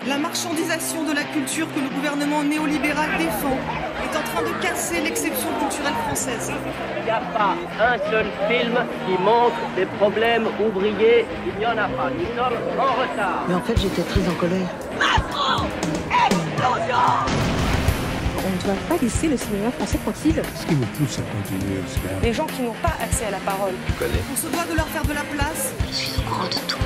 La marchandisation de la culture que le gouvernement néolibéral défend est en train de casser l'exception culturelle française. Il n'y a pas un seul film qui montre des problèmes ouvriers. Il n'y en a pas. Nous sommes en retard. Mais en fait, j'étais très en colère. Macron, explosion! On ne doit pas laisser le cinéma français tranquille. Ce qui me pousse à continuer, c'est Les gens qui n'ont pas accès à la parole. On se doit de leur faire de la place. Je suis au courant de tout.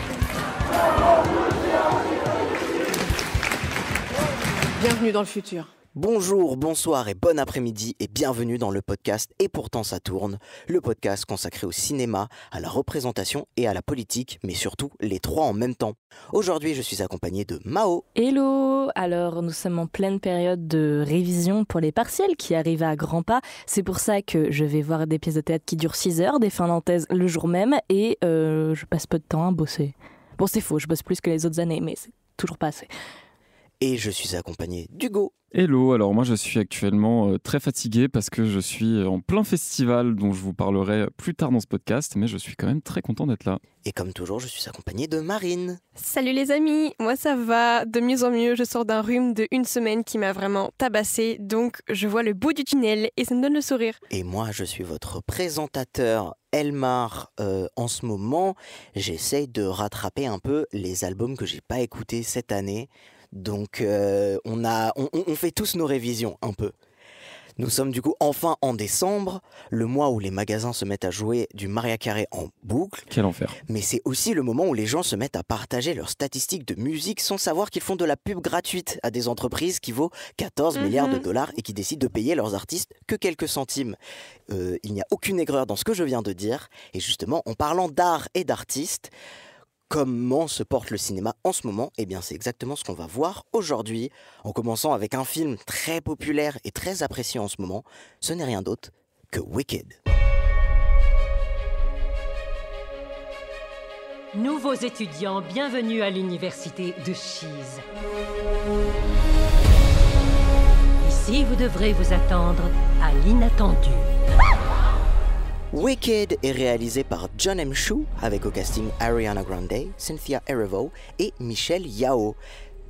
Bienvenue dans le futur. Bonjour, bonsoir et bon après-midi et bienvenue dans le podcast Et pourtant ça tourne, le podcast consacré au cinéma, à la représentation et à la politique, mais surtout les trois en même temps. Aujourd'hui, je suis accompagné de Mao. Hello! Alors, nous sommes en pleine période de révision pour les partiels qui arrivent à grands pas. C'est pour ça que je vais voir des pièces de théâtre qui durent 6 heures, des finlandaises le jour même et je passe peu de temps à bosser. Bon, c'est faux, je bosse plus que les autres années, mais c'est toujours pas assez. Et je suis accompagné d'Hugo. Hello, alors moi je suis actuellement très fatigué parce que je suis en plein festival dont je vous parlerai plus tard dans ce podcast, mais je suis quand même très content d'être là. Et comme toujours, je suis accompagné de Marine. Salut les amis, moi ça va, de mieux en mieux, je sors d'un rhume de 1 semaine qui m'a vraiment tabassé, donc je vois le bout du tunnel et ça me donne le sourire. Et moi, je suis votre présentateur Elmar. En ce moment, j'essaye de rattraper un peu les albums que j'ai pas écoutés cette année. Donc on fait tous nos révisions un peu. Nous sommes du coup enfin en décembre, le mois où les magasins se mettent à jouer du Mariah Carey en boucle. Quel enfer. Mais c'est aussi le moment où les gens se mettent à partager leurs statistiques de musique sans savoir qu'ils font de la pub gratuite à des entreprises qui vaut 14 milliards de dollars et qui décident de payer leurs artistes que quelques centimes. Il n'y a aucune aigreur dans ce que je viens de dire. Et justement, en parlant d'art et d'artistes, comment se porte le cinéma en ce moment ? Eh bien, c'est exactement ce qu'on va voir aujourd'hui, en commençant avec un film très populaire et très apprécié en ce moment. Ce n'est rien d'autre que Wicked. Nouveaux étudiants, bienvenue à l'université de Shees. Ici, vous devrez vous attendre à l'inattendu. Wicked est réalisé par Jon M. Chu, avec au casting Ariana Grande, Cynthia Erivo et Michelle Yao.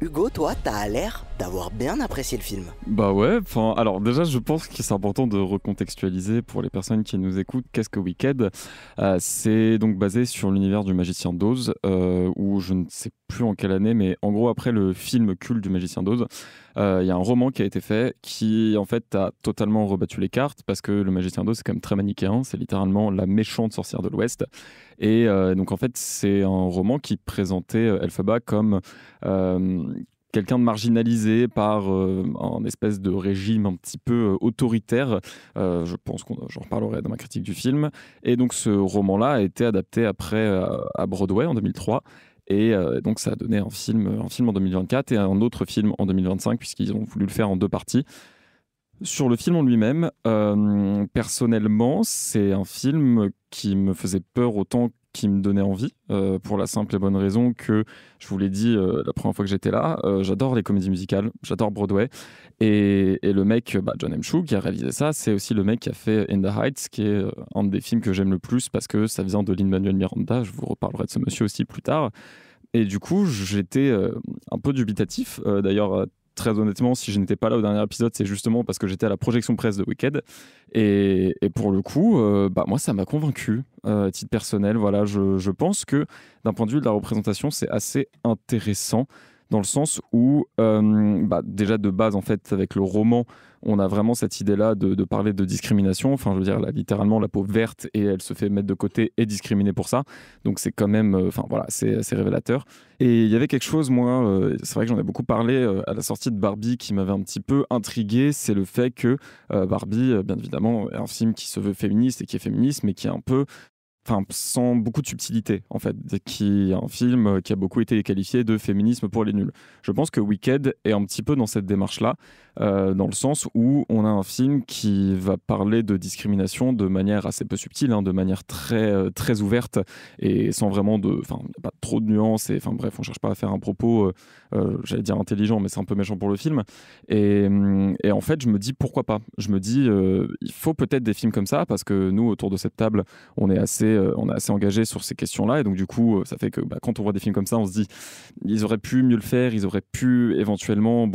Hugo, toi, t'as l'air d'avoir bien apprécié le film. Bah ouais, alors déjà je pense que c'est important de recontextualiser pour les personnes qui nous écoutent qu'est-ce que Wicked. C'est donc basé sur l'univers du Magicien d'Oz, où je ne sais plus en quelle année, mais en gros après le film culte du Magicien d'Oz, il y a un roman qui a été fait qui en fait a totalement rebattu les cartes parce que le Magicien d'Oz c'est quand même très manichéen, c'est littéralement la méchante sorcière de l'Ouest. Et donc en fait c'est un roman qui présentait Elphaba comme quelqu'un de marginalisé par un espèce de régime un petit peu autoritaire. Je pense j'en reparlerai dans ma critique du film. Et donc ce roman-là a été adapté après à Broadway en 2003. Et donc ça a donné un film en 2024 et un autre film en 2025 puisqu'ils ont voulu le faire en 2 parties. Sur le film en lui-même, personnellement, c'est un film qui me faisait peur autant qu'il me donnait envie, pour la simple et bonne raison que, je vous l'ai dit la première fois que j'étais là, j'adore les comédies musicales, j'adore Broadway, et le mec, Jon M. Chu, qui a réalisé ça, c'est aussi le mec qui a fait In the Heights, qui est un des films que j'aime le plus parce que ça vient de Lin-Manuel Miranda, je vous reparlerai de ce monsieur aussi plus tard, et du coup, j'étais un peu dubitatif, d'ailleurs. Très honnêtement, si je n'étais pas là au dernier épisode, c'est justement parce que j'étais à la projection presse de Wicked. Et pour le coup, moi, ça m'a convaincu, à titre personnel. Voilà, je pense que d'un point de vue de la représentation, c'est assez intéressant dans le sens où, déjà de base, en fait, avec le roman, on a vraiment cette idée-là de parler de discrimination. Enfin, je veux dire, elle a littéralement la peau verte et elle se fait mettre de côté et discriminer pour ça. Donc, c'est quand même, c'est assez révélateur. Et il y avait quelque chose, moi, c'est vrai que j'en ai beaucoup parlé à la sortie de Barbie qui m'avait un petit peu intrigué. C'est le fait que Barbie, bien évidemment, est un film qui se veut féministe et qui est féministe, mais qui est un peu... sans beaucoup de subtilité, en fait, qui est un film qui a beaucoup été qualifié de féminisme pour les nuls. Je pense que Wicked est un petit peu dans cette démarche-là, dans le sens où on a un film qui va parler de discrimination de manière assez peu subtile, de manière très, très ouverte, et sans vraiment pas trop de nuances, et bref, on cherche pas à faire un propos, j'allais dire intelligent, mais c'est un peu méchant pour le film, et en fait, je me dis pourquoi pas. Je me dis, il faut peut-être des films comme ça, parce que nous, autour de cette table, on est assez assez engagé sur ces questions-là, et donc du coup, ça fait que quand on voit des films comme ça, on se dit, ils auraient pu mieux le faire, ils auraient pu éventuellement,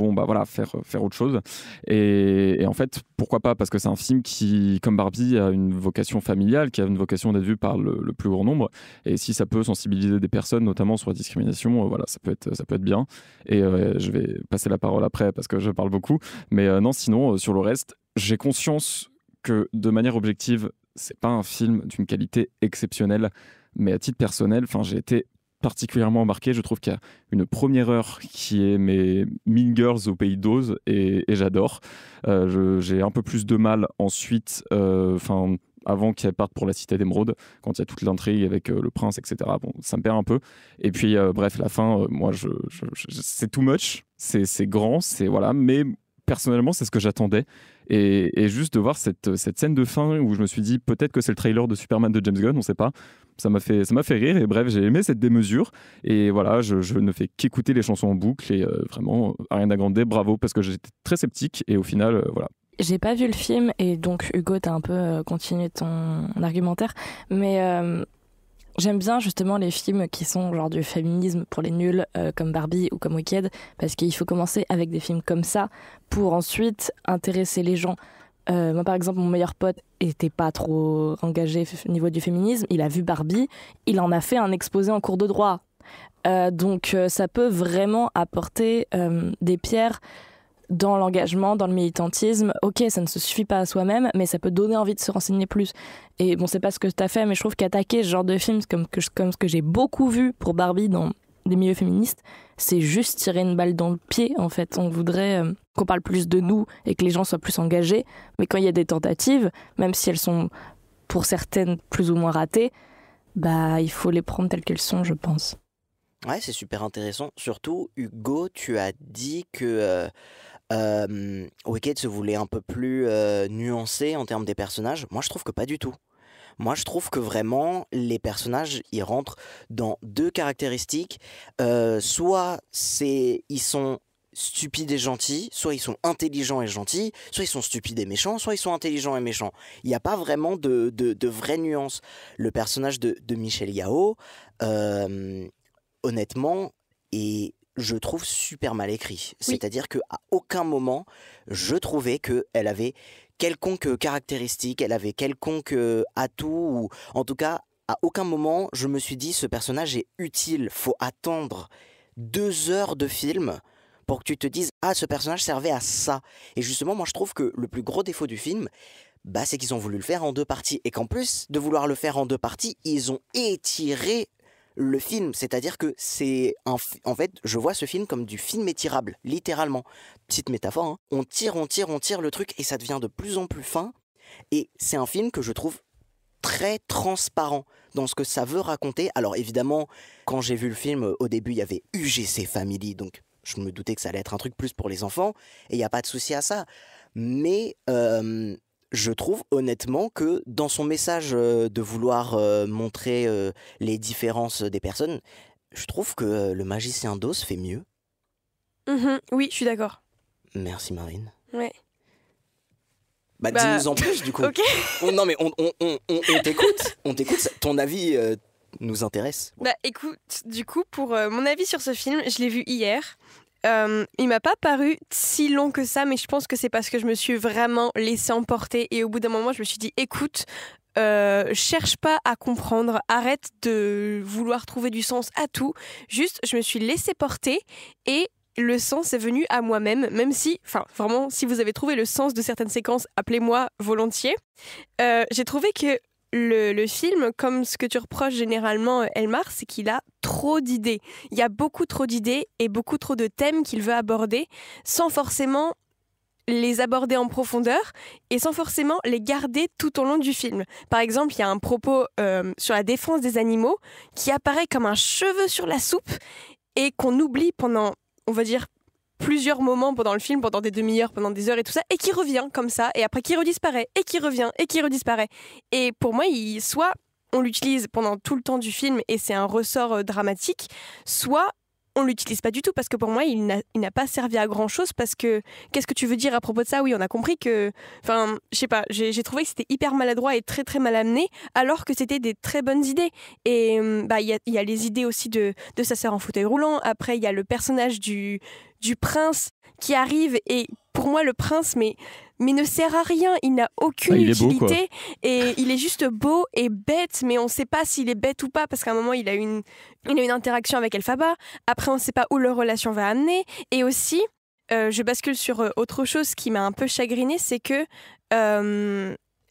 faire autre chose. Et en fait, pourquoi pas ? Parce que c'est un film qui, comme Barbie, a une vocation familiale, qui a une vocation d'être vu par le plus grand nombre. Et si ça peut sensibiliser des personnes, notamment sur la discrimination, ça peut être bien. Et je vais passer la parole après parce que je parle beaucoup. Mais non, sinon, sur le reste, j'ai conscience que de manière objective, c'est pas un film d'une qualité exceptionnelle. Mais à titre personnel, j'ai été particulièrement embarqué. Je trouve qu'il y a une première heure qui est mes Mean Girls au pays d'Oz et j'adore. J'ai un peu plus de mal ensuite, avant qu'elle parte pour la Cité d'Émeraude, quand il y a toute l'intrigue avec le prince, etc. Bon, ça me perd un peu. Et puis, bref, la fin, moi, c'est too much. C'est grand, mais personnellement, c'est ce que j'attendais. Et juste de voir cette scène de fin où je me suis dit, peut-être que c'est le trailer de Superman de James Gunn, on ne sait pas. Ça m'a fait rire. Et bref, j'ai aimé cette démesure. Et voilà, je ne fais qu'écouter les chansons en boucle. Et vraiment, Ariana Grande, bravo, parce que j'étais très sceptique. Et au final, voilà. J'ai pas vu le film, et donc Hugo, t'as un peu continué ton argumentaire. Mais j'aime bien justement les films qui sont genre du féminisme pour les nuls, comme Barbie ou comme Wicked, parce qu'il faut commencer avec des films comme ça pour ensuite intéresser les gens. Moi, par exemple, mon meilleur pote était pas trop engagé au niveau du féminisme. Il a vu Barbie, il en a fait un exposé en cours de droit. Donc ça peut vraiment apporter des pierres dans l'engagement, dans le militantisme. Ok, ça ne se suffit pas à soi-même, mais ça peut donner envie de se renseigner plus. Et bon, c'est pas ce que tu as fait, mais je trouve qu'attaquer ce genre de film, comme ce que j'ai beaucoup vu pour Barbie dans des milieux féministes, c'est juste tirer une balle dans le pied, en fait. On voudrait qu'on parle plus de nous et que les gens soient plus engagés, mais quand il y a des tentatives, même si elles sont pour certaines plus ou moins ratées, il faut les prendre telles qu'elles sont, je pense. Ouais, c'est super intéressant. Surtout, Hugo, tu as dit que Wicked se voulait un peu plus nuancé en termes des personnages. Moi, je trouve que pas du tout. Moi, je trouve que vraiment, les personnages, ils rentrent dans deux caractéristiques. Soit ils sont stupides et gentils, soit ils sont intelligents et gentils, soit ils sont stupides et méchants, soit ils sont intelligents et méchants. Il n'y a pas vraiment de vraies nuances. Le personnage de Michelle Yeoh, honnêtement, est, je trouve, super mal écrit. Oui. C'est-à-dire qu'à aucun moment, je trouvais qu'elle avait quelconque caractéristique, elle avait quelconque atout, ou en tout cas, à aucun moment, je me suis dit, ce personnage est utile. Faut attendre 2 heures de film pour que tu te dises, ce personnage servait à ça. Et justement, moi, je trouve que le plus gros défaut du film, c'est qu'ils ont voulu le faire en 2 parties. Et qu'en plus de vouloir le faire en 2 parties, ils ont étiré le film, c'est-à-dire que en fait, je vois ce film comme du film étirable, littéralement. Petite métaphore, hein. On tire le truc et ça devient de plus en plus fin. Et c'est un film que je trouve très transparent dans ce que ça veut raconter. Alors évidemment, quand j'ai vu le film, au début, il y avait UGC Family, donc je me doutais que ça allait être un truc plus pour les enfants, et il n'y a pas de souci à ça. Mais je trouve honnêtement que dans son message de vouloir montrer les différences des personnes, je trouve que Le Magicien d'Oz fait mieux. Oui, je suis d'accord. Merci Marine. Ouais. Dis-nous en plus du coup. Ok. Non mais on t'écoute, ton avis nous intéresse. Écoute, du coup pour mon avis sur ce film, je l'ai vu hier. Il m'a pas paru si long que ça, mais je pense que c'est parce que je me suis vraiment laissée emporter et au bout d'un moment je me suis dit écoute, cherche pas à comprendre, arrête de vouloir trouver du sens à tout, juste je me suis laissée porter et le sens est venu à moi-même, même si, vraiment, si vous avez trouvé le sens de certaines séquences, appelez-moi volontiers. J'ai trouvé que le film, comme ce que tu reproches généralement Elmar, c'est qu'il a trop d'idées. Il y a beaucoup trop d'idées et beaucoup trop de thèmes qu'il veut aborder sans forcément les aborder en profondeur et sans forcément les garder tout au long du film. Par exemple, il y a un propos sur la défense des animaux qui apparaît comme un cheveu sur la soupe et qu'on oublie pendant, on va dire, plusieurs moments pendant le film, pendant des demi-heures, pendant des heures et tout ça, et qui revient comme ça, et après qui redisparaît, et qui revient, et qui redisparaît. Et pour moi, soit on l'utilise pendant tout le temps du film, et c'est un ressort dramatique, soit on l'utilise pas du tout parce que pour moi il n'a pas servi à grand chose parce que qu'est-ce que tu veux dire à propos de ça? Oui, on a compris que, enfin, je sais pas, j'ai trouvé que c'était hyper maladroit et très très mal amené alors que c'était des très bonnes idées. Et il y a les idées aussi de sa sœur en fauteuil roulant. Après il y a le personnage du prince qui arrive et pour moi le prince mais ne sert à rien, il n'a aucune utilité et il est juste beau et bête, mais on ne sait pas s'il est bête ou pas parce qu'à un moment il a une interaction avec Elphaba, après on ne sait pas où leur relation va amener. Et aussi je bascule sur autre chose qui m'a un peu chagrinée, c'est que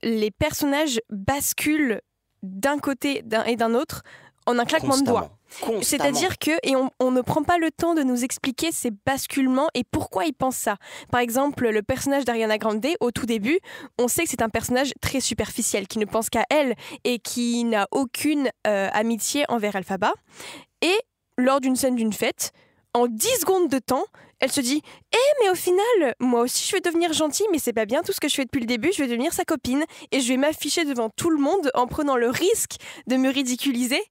les personnages basculent d'un côté et d'un autre en un claquement de doigts. C'est-à-dire que, et on ne prend pas le temps de nous expliquer ces basculements et pourquoi ils pensent ça. Par exemple, le personnage d'Ariana Grande, au tout début, on sait que c'est un personnage très superficiel, qui ne pense qu'à elle et qui n'a aucune amitié envers Elphaba. Et lors d'une scène d'une fête, en 10 secondes de temps, elle se dit « mais au final, moi aussi je vais devenir gentille, mais c'est pas bien tout ce que je fais depuis le début, je vais devenir sa copine et je vais m'afficher devant tout le monde en prenant le risque de me ridiculiser. »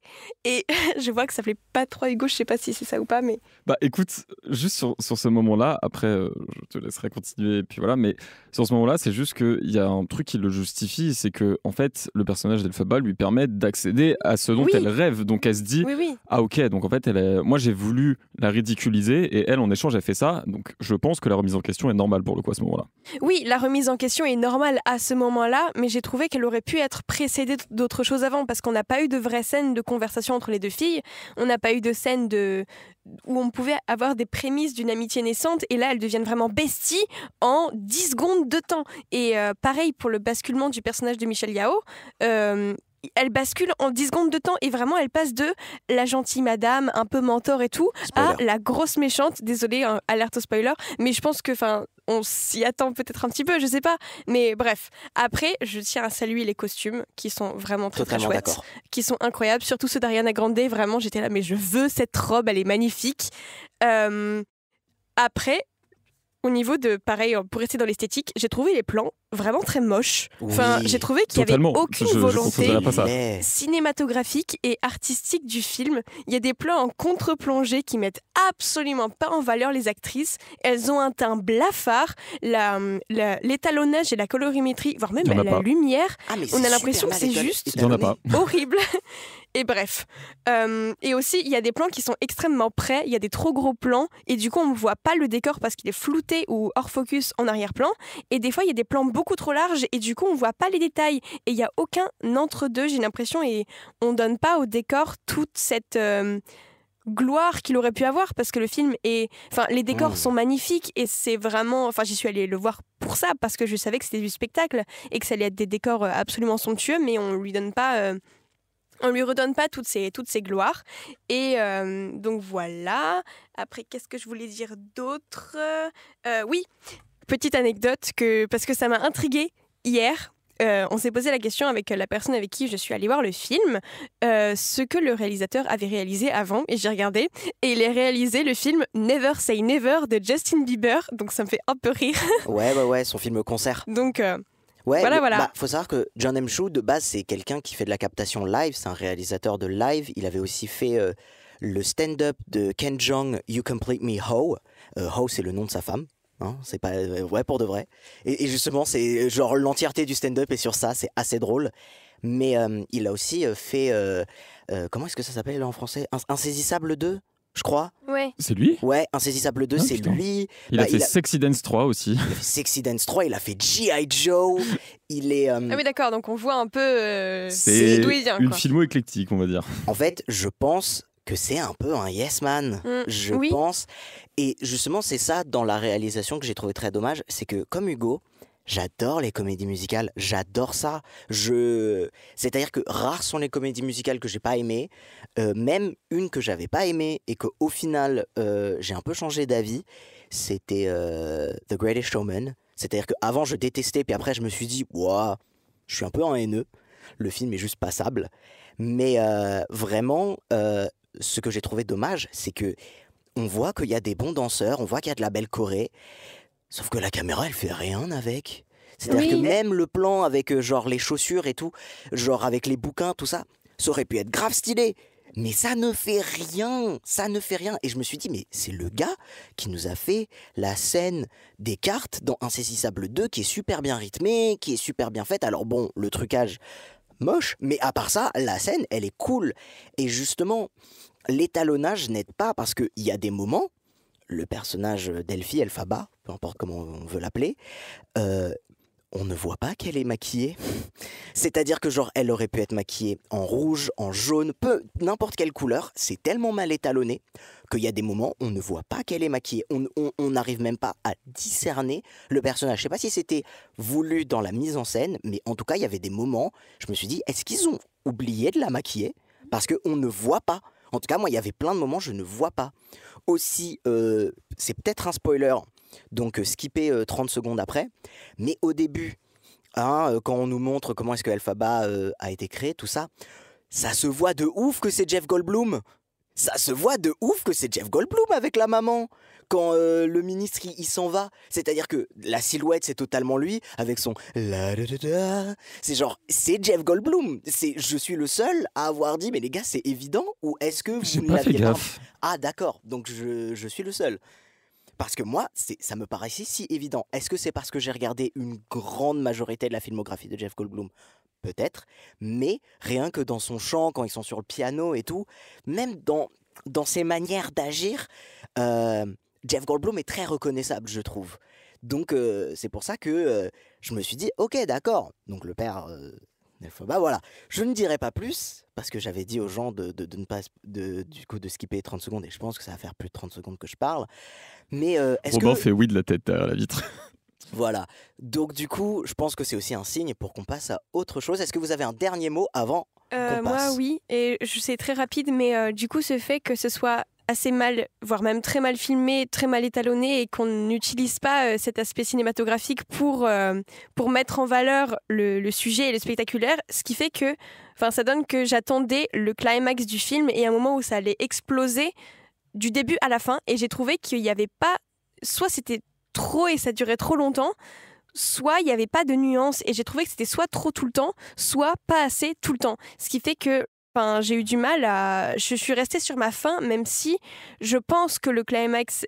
Et je vois que ça plaît pas trop à Hugo, je sais pas si c'est ça ou pas, mais... Bah écoute, juste sur ce moment-là, après je te laisserai continuer, et puis voilà, mais sur ce moment-là, c'est juste qu'il y a un truc qui le justifie, c'est que en fait, le personnage d'Elphaba lui permet d'accéder à ce dont elle rêve, donc elle se dit « Ah ok, donc en fait, moi j'ai voulu la ridiculiser et elle en échange elle fait ça, donc je pense que la remise en question est normale pour le coup à ce moment-là. » Oui, la remise en question est normale à ce moment-là, mais j'ai trouvé qu'elle aurait pu être précédée d'autres choses avant, parce qu'on n'a pas eu de vraie scène de conversation entre les deux filles, on n'a pas eu de scène où on pouvait avoir des prémices d'une amitié naissante, et là elles deviennent vraiment besties en 10 secondes de temps. Et pareil pour le basculement du personnage de Michelle Yao, elle bascule en 10 secondes de temps et vraiment elle passe de la gentille madame un peu mentor et tout à la grosse méchante. Désolée, alerte au spoiler, mais je pense que on s'y attend peut-être un petit peu, je sais pas, mais bref. Après, je tiens à saluer les costumes qui sont vraiment très très chouettes, qui sont incroyables, surtout ceux d'Ariana Grande. Vraiment, j'étais là, mais je veux cette robe, elle est magnifique. Après, au niveau de, pareil, pour rester dans l'esthétique, j'ai trouvé les plans vraiment très moches. Enfin, j'ai trouvé qu'il n'y avait aucune volonté cinématographique et artistique du film. Il y a des plans en contre-plongée qui mettent absolument pas en valeur les actrices. Elles ont un teint blafard. L'étalonnage et la colorimétrie, voire même la lumière, on a l'impression que c'est juste horrible. Et bref. Et aussi, il y a des plans qui sont extrêmement près. Il y a des trop gros plans. Et du coup, on ne voit pas le décor parce qu'il est flouté ou hors focus en arrière-plan. Et des fois, il y a des plans beaucoup trop larges. Et du coup, on ne voit pas les détails. Et il n'y a aucun entre-deux, j'ai l'impression. Et on ne donne pas au décor toute cette gloire qu'il aurait pu avoir. Parce que le film est... Enfin, les décors sont magnifiques. Et c'est vraiment... Enfin, j'y suis allée le voir pour ça. Parce que je savais que c'était du spectacle. Et que ça allait être des décors absolument somptueux. Mais on ne lui donne pas... On lui redonne pas toutes ces gloires. Et donc voilà. Après, qu'est-ce que je voulais dire d'autre ? Oui, petite anecdote, parce que ça m'a intriguée hier. On s'est posé la question avec la personne avec qui je suis allée voir le film, ce que le réalisateur avait réalisé avant. Et j'ai regardé. Et il a réalisé le film Never Say Never de Justin Bieber. Donc ça me fait un peu rire. Ouais, son film concert. Donc... Ouais, voilà. Faut savoir que John M. Chu, de base, c'est quelqu'un qui fait de la captation live, c'est un réalisateur de live. Il avait aussi fait le stand-up de Ken Jeong, You Complete Me Ho. Ho, c'est le nom de sa femme. Hein, c'est pas pour de vrai. Et justement, c'est genre l'entièreté du stand-up est sur ça, c'est assez drôle. Mais il a aussi fait, comment est-ce que ça s'appelle en français ? Insaisissable 2 ? Je crois. Ouais. C'est lui ? Ouais, Insaisissable 2, c'est lui. Il a fait Sexy Dance 3 aussi. Il a fait Sexy Dance 3, il a fait G.I. Joe. Il est... Ah oui, d'accord, donc on voit un peu c'est d'où il vient. Une filmo éclectique, on va dire. En fait, je pense que c'est un peu un yes man. Je pense. Et justement, c'est ça dans la réalisation que j'ai trouvé très dommage. C'est que, comme Hugo, j'adore les comédies musicales, j'adore ça. C'est-à-dire que rares sont les comédies musicales que j'ai pas aimées, même une que j'avais pas aimée et qu'au final j'ai un peu changé d'avis. C'était The Greatest Showman. C'est-à-dire qu'avant je détestais, puis après je me suis dit, ouah, je suis un peu un haineux. Le film est juste passable. Mais vraiment, ce que j'ai trouvé dommage, c'est que on voit qu'il y a des bons danseurs, on voit qu'il y a de la belle choré. Sauf que la caméra, elle fait rien avec. C'est-à-dire que même le plan avec genre les chaussures et tout, genre avec les bouquins, tout ça, ça aurait pu être grave stylé. Mais ça ne fait rien, ça ne fait rien. Et je me suis dit, mais c'est le gars qui nous a fait la scène des cartes dans Insaisissable 2, qui est super bien rythmée, qui est super bien faite. Alors bon, le trucage, moche, mais à part ça, la scène, elle est cool. Et justement, l'étalonnage n'aide pas parce qu'il y a des moments, le personnage d'Elphie, Elphaba, peu importe comment on veut l'appeler, on ne voit pas qu'elle est maquillée. C'est-à-dire que genre, elle aurait pu être maquillée en rouge, en jaune, n'importe quelle couleur. C'est tellement mal étalonné qu'il y a des moments où on ne voit pas qu'elle est maquillée. On n'arrive même pas à discerner le personnage. Je ne sais pas si c'était voulu dans la mise en scène, mais en tout cas, il y avait des moments, je me suis dit, est-ce qu'ils ont oublié de la maquiller ? Parce qu'on ne voit pas. En tout cas, moi, il y avait plein de moments, je ne vois pas. Aussi, c'est peut-être un spoiler, donc skipper 30 secondes après. Mais au début, quand on nous montre comment est-ce que Elphaba a été créé, tout ça, ça se voit de ouf que c'est Jeff Goldblum. Ça se voit de ouf que c'est Jeff Goldblum avec la maman. Quand le ministre il s'en va, c'est-à-dire que la silhouette c'est totalement lui avec son la da da da. C'est genre c'est Jeff Goldblum. Je suis le seul à avoir dit mais les gars c'est évident ou est-ce que vous ne l'aviez pas ? Ah d'accord, donc je suis le seul. Parce que moi ça me paraissait si évident. Est-ce que c'est parce que j'ai regardé une grande majorité de la filmographie de Jeff Goldblum ? Peut-être, mais rien que dans son chant, quand ils sont sur le piano et tout, même dans ses manières d'agir, Jeff Goldblum est très reconnaissable, je trouve. Donc c'est pour ça que je me suis dit, ok, d'accord. Donc le père, bah voilà. Je ne dirai pas plus parce que j'avais dit aux gens de ne pas du coup de skipper 30 secondes et je pense que ça va faire plus de 30 secondes que je parle. Mais est-ce Robin que fait oui de la tête derrière la vitre. Voilà. Donc du coup, je pense que c'est aussi un signe pour qu'on passe à autre chose. Est-ce que vous avez un dernier mot avant qu'on passe ? Moi, oui. Et c'est très rapide, mais du coup, ce fait que ce soit assez mal, voire même très mal filmé, très mal étalonné et qu'on n'utilise pas cet aspect cinématographique pour mettre en valeur le sujet et le spectaculaire, ce qui fait que ça donne que j'attendais le climax du film et un moment où ça allait exploser du début à la fin et j'ai trouvé qu'il n'y avait pas, soit c'était trop et ça durait trop longtemps, soit il n'y avait pas de nuance et j'ai trouvé que c'était soit trop tout le temps, soit pas assez tout le temps. Ce qui fait que j'ai eu du mal je suis restée sur ma faim, même si je pense que le climax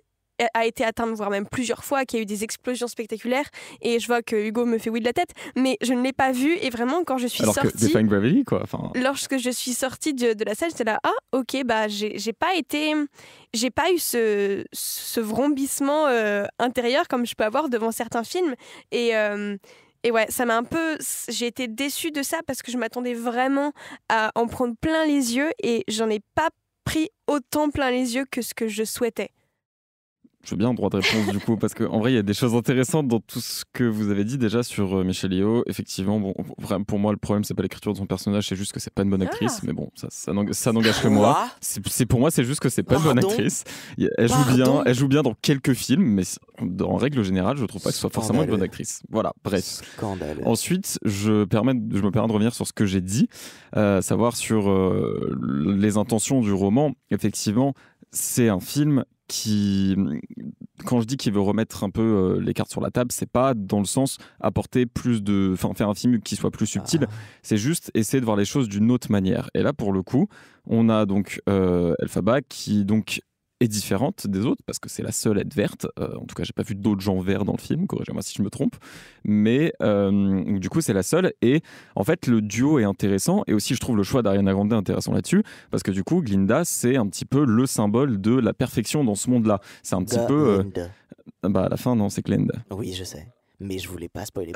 a été atteint, voire même plusieurs fois, qu'il y a eu des explosions spectaculaires et je vois que Hugo me fait oui de la tête, mais je ne l'ai pas vu et vraiment quand je suis sortie... Alors que Defying Gravity, quoi. Lorsque je suis sortie de la salle, j'étais là, ok, j'ai pas eu ce vrombissement intérieur comme je peux avoir devant certains films et ouais, ça m'a j'ai été déçue de ça parce que je m'attendais vraiment à en prendre plein les yeux et j'en ai pas pris autant plein les yeux que ce que je souhaitais. Je veux bien un droit de réponse du coup, parce qu'en vrai, il y a des choses intéressantes dans tout ce que vous avez dit déjà sur Michelle Yeoh. Effectivement, bon, pour moi, le problème, c'est pas l'écriture de son personnage, c'est juste que c'est pas une bonne actrice. Mais bon, ça n'engage que moi. Pour moi, c'est juste que c'est pas une bonne actrice. Elle joue bien dans quelques films, mais en règle générale, je trouve pas que ce soit forcément une bonne actrice. Voilà, bref. Scandale. Ensuite, je me permets de revenir sur ce que j'ai dit, savoir sur les intentions du roman. Effectivement, c'est un film qui, quand je dis qu'il veut remettre un peu les cartes sur la table, c'est pas dans le sens apporter faire un film qui soit plus subtil, c'est juste essayer de voir les choses d'une autre manière. Et là, pour le coup, on a donc Elphaba qui donc est différente des autres parce que c'est la seule à être verte. En tout cas, j'ai pas vu d'autres gens verts dans le film, corrigez-moi si je me trompe. Mais du coup, c'est la seule. Et en fait, le duo est intéressant. Et aussi, je trouve le choix d'Ariana Grande intéressant là-dessus parce que du coup, Glinda, c'est un petit peu le symbole de la perfection dans ce monde-là. C'est un petit peu... à la fin, non, c'est Glenda. Oui, je sais. Mais je voulais pas spoiler.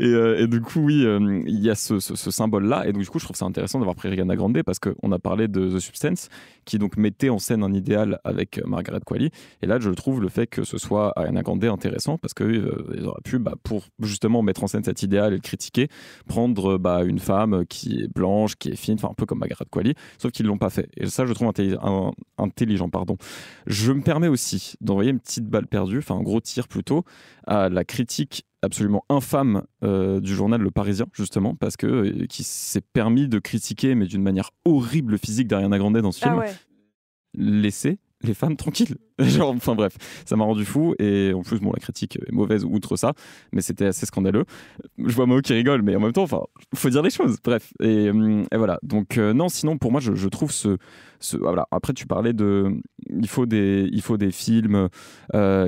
Et du coup, oui, il y a ce symbole-là. Et donc, du coup, je trouve ça intéressant d'avoir pris Ariana Grande parce qu'on a parlé de The Substance, qui donc mettait en scène un idéal avec Margaret Qualley. Et là, je trouve le fait que ce soit Ariana Grande intéressant parce qu'ils auraient pu, pour justement mettre en scène cet idéal et le critiquer, prendre une femme qui est blanche, qui est fine, un peu comme Margaret Qualley, sauf qu'ils ne l'ont pas fait. Et ça, je trouve intelligent. Je me permets aussi d'envoyer une petite balle perdue, un gros tir plutôt, à la critique absolument infâme du journal Le Parisien, justement, parce que qui s'est permis de critiquer, mais d'une manière horrible, le physique d'Ariana Grande dans ce film. Ouais. Laissez les femmes tranquilles. Genre, enfin bref, ça m'a rendu fou. Et en plus, bon, la critique est mauvaise outre ça, mais c'était assez scandaleux. Je vois Mao qui rigole, mais en même temps, enfin, faut dire les choses. Bref, et voilà. Donc non, sinon pour moi, je trouve voilà. Après, tu parlais il faut des films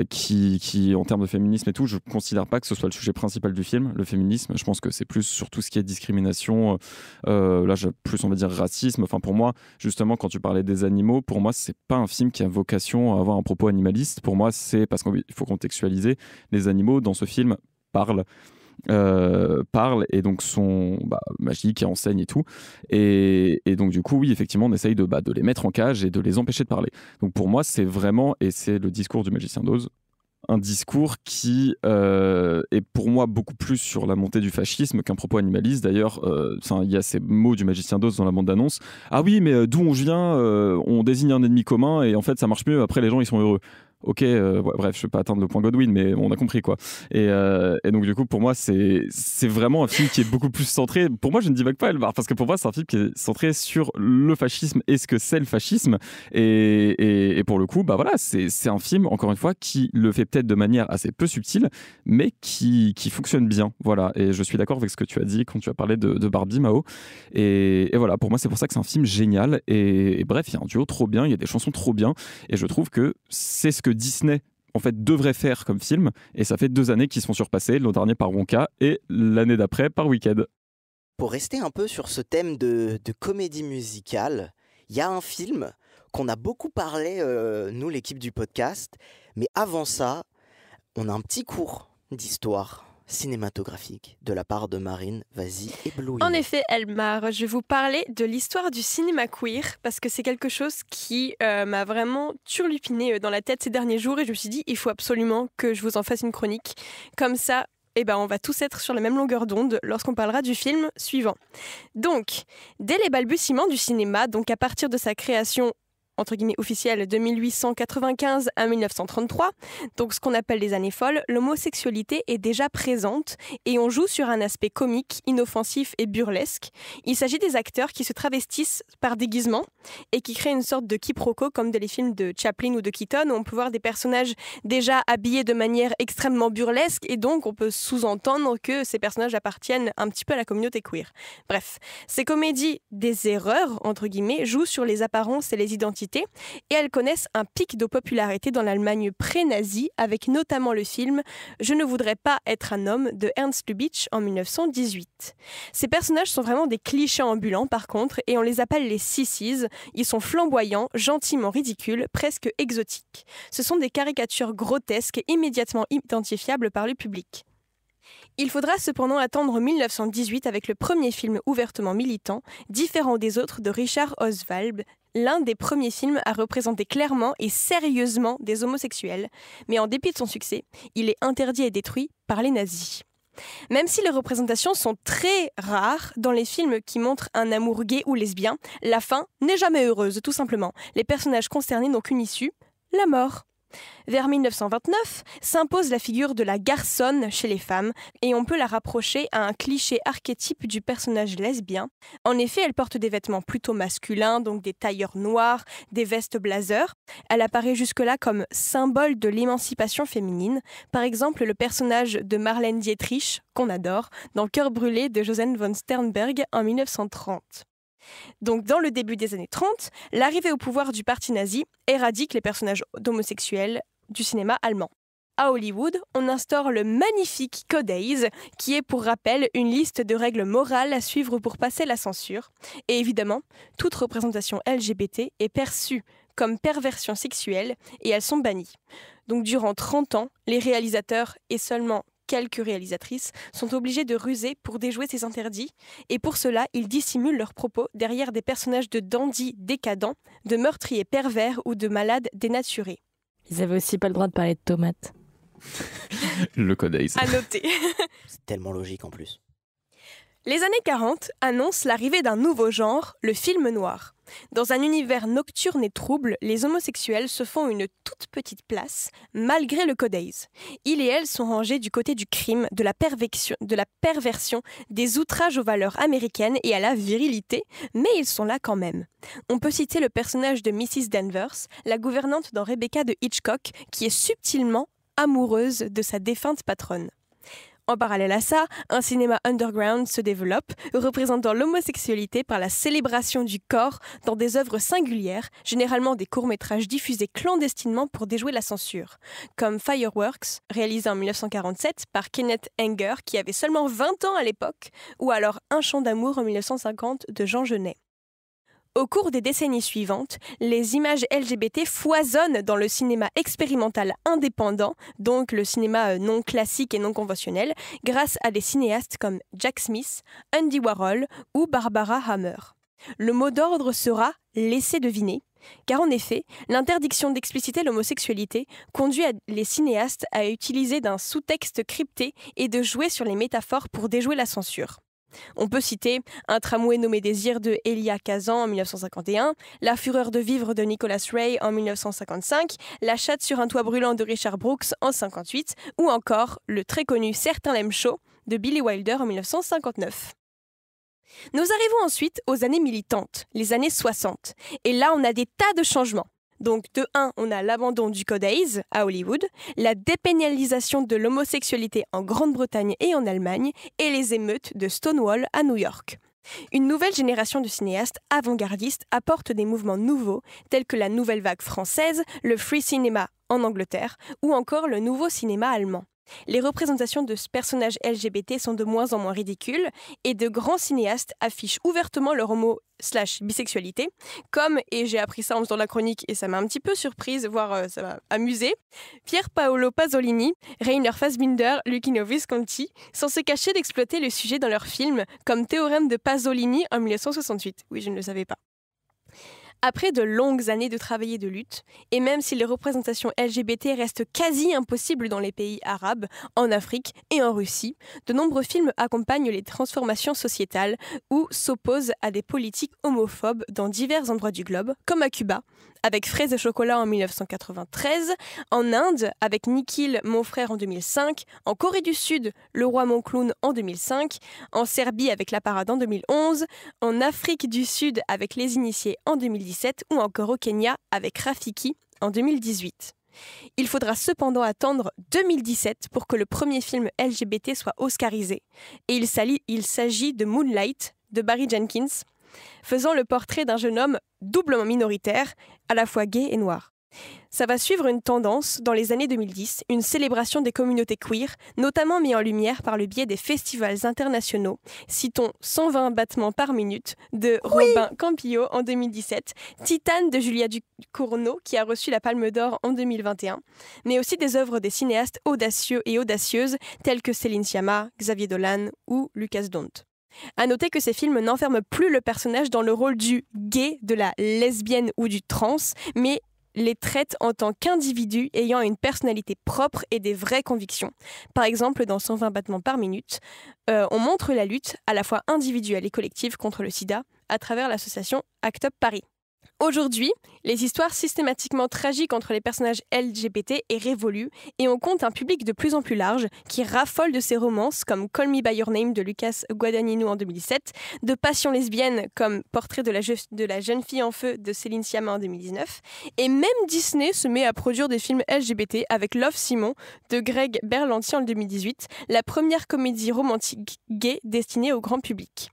qui, en termes de féminisme et tout, je considère pas que ce soit le sujet principal du film, le féminisme. Je pense que c'est plus sur tout ce qui est discrimination. Là, plus on va dire racisme. Enfin, pour moi, justement, quand tu parlais des animaux, pour moi, c'est pas un film qui a vocation à avoir un propos animaliste. Pour moi, c'est parce qu'il faut contextualiser. Les animaux dans ce film parlent et donc sont magiques et enseignent et tout. Et donc, du coup, oui, effectivement, on essaye de les mettre en cage et de les empêcher de parler. Donc, pour moi, c'est vraiment, et c'est le discours du magicien d'Oz, un discours qui est pour moi beaucoup plus sur la montée du fascisme qu'un propos animaliste. D'ailleurs, il y a ces mots du magicien d'Oz dans la bande-annonce. Ah oui, mais d'où on vient, on désigne un ennemi commun et en fait ça marche mieux, après les gens ils sont heureux. Ok, bref, je vais pas atteindre le point Godwin, mais on a compris quoi. Et donc du coup, pour moi, c'est vraiment un film qui est beaucoup plus centré. Pour moi, je ne divague pas, Elmar, parce que pour moi, c'est un film qui est centré sur le fascisme et ce que c'est le fascisme. Et pour le coup, voilà, c'est un film, encore une fois, qui le fait peut-être de manière assez peu subtile, mais qui fonctionne bien. Voilà. Et je suis d'accord avec ce que tu as dit quand tu as parlé de Barbie, Mao. Et voilà, pour moi, c'est pour ça que c'est un film génial. Et bref, il y a un duo trop bien, il y a des chansons trop bien, et je trouve que c'est ce que Disney en fait devrait faire comme film, et ça fait 2 années qu'ils se font surpasser, l'an dernier par Wonka et l'année d'après par Wicked. Pour rester un peu sur ce thème de comédie musicale, il y a un film qu'on a beaucoup parlé, nous l'équipe du podcast, mais avant ça, on a un petit cours d'histoire cinématographique de la part de Marine. Vas-y, éblouis. En effet, Elmar, je vais vous parler de l'histoire du cinéma queer parce que c'est quelque chose qui m'a vraiment turlupiné dans la tête ces derniers jours et je me suis dit il faut absolument que je vous en fasse une chronique. Comme ça, on va tous être sur la même longueur d'onde lorsqu'on parlera du film suivant. Donc, dès les balbutiements du cinéma, donc à partir de sa création entre guillemets officielle de 1895 à 1933, donc ce qu'on appelle les années folles, l'homosexualité est déjà présente et on joue sur un aspect comique, inoffensif et burlesque. Il s'agit des acteurs qui se travestissent par déguisement et qui créent une sorte de quiproquo comme dans les films de Chaplin ou de Keaton où on peut voir des personnages déjà habillés de manière extrêmement burlesque et donc on peut sous-entendre que ces personnages appartiennent un petit peu à la communauté queer. Bref, ces comédies des erreurs, entre guillemets, jouent sur les apparences et les identités et elles connaissent un pic de popularité dans l'Allemagne pré-nazie avec notamment le film « Je ne voudrais pas être un homme » de Ernst Lubitsch en 1918. Ces personnages sont vraiment des clichés ambulants par contre et on les appelle les sissies. Ils sont flamboyants, gentiment ridicules, presque exotiques. Ce sont des caricatures grotesques et immédiatement identifiables par le public. Il faudra cependant attendre 1918 avec le premier film ouvertement militant, différent des autres de Richard Oswald, l'un des premiers films à représenter clairement et sérieusement des homosexuels, mais en dépit de son succès, il est interdit et détruit par les nazis. Même si les représentations sont très rares dans les films qui montrent un amour gay ou lesbien, la fin n'est jamais heureuse, tout simplement. Les personnages concernés n'ont qu'une issue, la mort. Vers 1929, s'impose la figure de la garçonne chez les femmes et on peut la rapprocher à un cliché archétype du personnage lesbien. En effet, elle porte des vêtements plutôt masculins, donc des tailleurs noirs, des vestes blazer. Elle apparaît jusque-là comme symbole de l'émancipation féminine. Par exemple, le personnage de Marlène Dietrich, qu'on adore, dans Cœur brûlé de Josef von Sternberg en 1930. Donc, dans le début des années 30, l'arrivée au pouvoir du parti nazi éradique les personnages d'homosexuels du cinéma allemand. À Hollywood, on instaure le magnifique Codex, qui est pour rappel une liste de règles morales à suivre pour passer la censure. Et évidemment, toute représentation LGBT est perçue comme perversion sexuelle et elles sont bannies. Donc durant 30 ans, les réalisateurs et seulement quelques réalisatrices sont obligées de ruser pour déjouer ces interdits et pour cela, ils dissimulent leurs propos derrière des personnages de dandys décadents, de meurtriers pervers ou de malades dénaturés. Ils avaient aussi pas le droit de parler de tomates. Le Codex. À noter. C'est tellement logique en plus. Les années 40 annoncent l'arrivée d'un nouveau genre, le film noir. Dans un univers nocturne et trouble, les homosexuels se font une toute petite place, malgré le code Hays. Ils et elles sont rangés du côté du crime, de la perversion, des outrages aux valeurs américaines et à la virilité, mais ils sont là quand même. On peut citer le personnage de Mrs. Danvers, la gouvernante dans Rebecca de Hitchcock, qui est subtilement amoureuse de sa défunte patronne. En parallèle à ça, un cinéma underground se développe, représentant l'homosexualité par la célébration du corps dans des œuvres singulières, généralement des courts-métrages diffusés clandestinement pour déjouer la censure, comme Fireworks, réalisé en 1947 par Kenneth Anger, qui avait seulement 20 ans à l'époque, ou alors Un chant d'amour en 1950 de Jean Genet. Au cours des décennies suivantes, les images LGBT foisonnent dans le cinéma expérimental indépendant, donc le cinéma non classique et non conventionnel, grâce à des cinéastes comme Jack Smith, Andy Warhol ou Barbara Hammer. Le mot d'ordre sera « laisser deviner », car en effet, l'interdiction d'expliciter l'homosexualité conduit les cinéastes à utiliser d'un sous-texte crypté et de jouer sur les métaphores pour déjouer la censure. On peut citer Un tramway nommé Désir de Elia Kazan en 1951, La fureur de vivre de Nicholas Ray en 1955, La chatte sur un toit brûlant de Richard Brooks en 1958, ou encore le très connu Certains l'aiment chaud de Billy Wilder en 1959. Nous arrivons ensuite aux années militantes, les années 60, et là on a des tas de changements. Donc de 1, on a l'abandon du code Hays à Hollywood, la dépénalisation de l'homosexualité en Grande-Bretagne et en Allemagne, et les émeutes de Stonewall à New York. Une nouvelle génération de cinéastes avant-gardistes apporte des mouvements nouveaux, tels que la nouvelle vague française, le free cinema en Angleterre, ou encore le nouveau cinéma allemand. Les représentations de ce personnage LGBT sont de moins en moins ridicules et de grands cinéastes affichent ouvertement leur homo/bisexualité, comme, et j'ai appris ça en faisant la chronique et ça m'a un petit peu surprise, voire ça m'a amusé, Pier Paolo Pasolini, Rainer Fassbinder, Luchino Visconti, sans se cacher d'exploiter le sujet dans leurs films, comme Théorème de Pasolini en 1968. Oui, je ne le savais pas. Après de longues années de travail et de lutte, et même si les représentations LGBT restent quasi impossibles dans les pays arabes, en Afrique et en Russie, de nombreux films accompagnent les transformations sociétales ou s'opposent à des politiques homophobes dans divers endroits du globe, comme à Cuba, avec Fraises et chocolat en 1993, en Inde, avec Nikhil, mon frère en 2005, en Corée du Sud, Le roi mon clown en 2005, en Serbie avec La parade en 2011, en Afrique du Sud avec Les initiés en 2017 ou encore au Kenya avec Rafiki en 2018. Il faudra cependant attendre 2017 pour que le premier film LGBT soit oscarisé, et il s'agit de Moonlight de Barry Jenkins, faisant le portrait d'un jeune homme doublement minoritaire, à la fois gay et noir. Ça va suivre une tendance dans les années 2010, une célébration des communautés queer, notamment mis en lumière par le biais des festivals internationaux. Citons 120 battements par minute de Robin Campillo en 2017, Titane de Julia Ducournau qui a reçu la Palme d'Or en 2021, mais aussi des œuvres des cinéastes audacieux et audacieuses tels que Céline Sciamma, Xavier Dolan ou Lucas Dont. À noter que ces films n'enferment plus le personnage dans le rôle du gay, de la lesbienne ou du trans, mais les traitent en tant qu'individus ayant une personnalité propre et des vraies convictions. Par exemple, dans 120 battements par minute, on montre la lutte à la fois individuelle et collective contre le sida à travers l'association ACT UP Paris. Aujourd'hui, les histoires systématiquement tragiques entre les personnages LGBT est révolue et on compte un public de plus en plus large qui raffole de ces romances comme Call Me By Your Name de Lucas Guadagnino en 2017, de Passion lesbienne comme Portrait de la jeune fille en feu de Céline Sciamma en 2019, et même Disney se met à produire des films LGBT avec Love Simon de Greg Berlanti en 2018, la première comédie romantique gay destinée au grand public.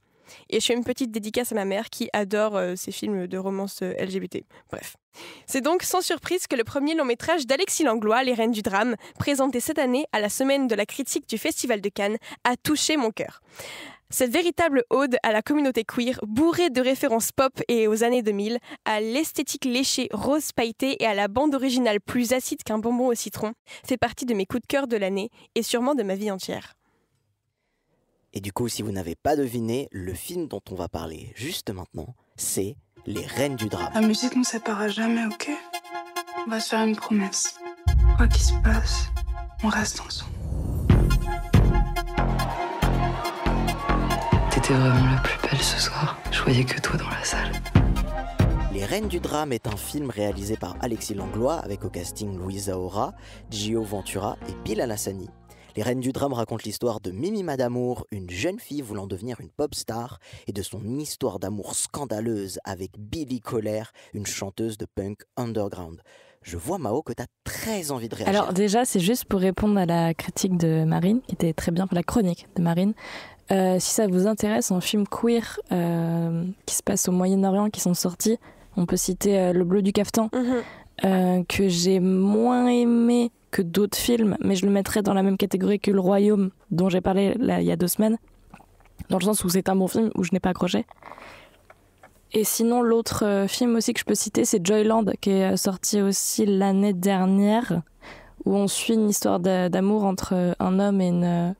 Et je fais une petite dédicace à ma mère qui adore ces films de romance LGBT. Bref. C'est donc sans surprise que le premier long métrage d'Alexis Langlois, Les Reines du Drame, présenté cette année à la semaine de la critique du Festival de Cannes, a touché mon cœur. Cette véritable ode à la communauté queer, bourrée de références pop et aux années 2000, à l'esthétique léchée rose pailletée et à la bande originale plus acide qu'un bonbon au citron, fait partie de mes coups de cœur de l'année et sûrement de ma vie entière. Et du coup, si vous n'avez pas deviné, le film dont on va parler juste maintenant, c'est Les Reines du Drame. La musique nous séparera jamais, ok ? On va se faire une promesse. Quoi qu'il se passe, on reste ensemble. t'étais vraiment la plus belle ce soir. Je voyais que toi dans la salle. Les Reines du Drame est un film réalisé par Alexis Langlois avec au casting Louisa Hora, Gio Ventura et Bilal Hassani. Les Reines du Drame racontent l'histoire de Mimi Madamour, une jeune fille voulant devenir une pop star, et de son histoire d'amour scandaleuse avec Billy Colère, une chanteuse de punk underground. Je vois, Mao, que tu as très envie de réagir. Alors déjà, c'est juste pour répondre à la critique de Marine, qui était très bien, pour la chronique de Marine. Si ça vous intéresse, en film queer qui se passe au Moyen-Orient, qui sont sortis, on peut citer Le Bleu du Caftan, que j'ai moins aimé que d'autres films, mais je le mettrais dans la même catégorie que Le Royaume, dont j'ai parlé là, il y a 2 semaines, dans le sens où c'est un bon film, où je n'ai pas accroché. Et sinon, l'autre film aussi que je peux citer, c'est Joyland, qui est sorti aussi l'année dernière, où on suit une histoire d'amour entre un homme et une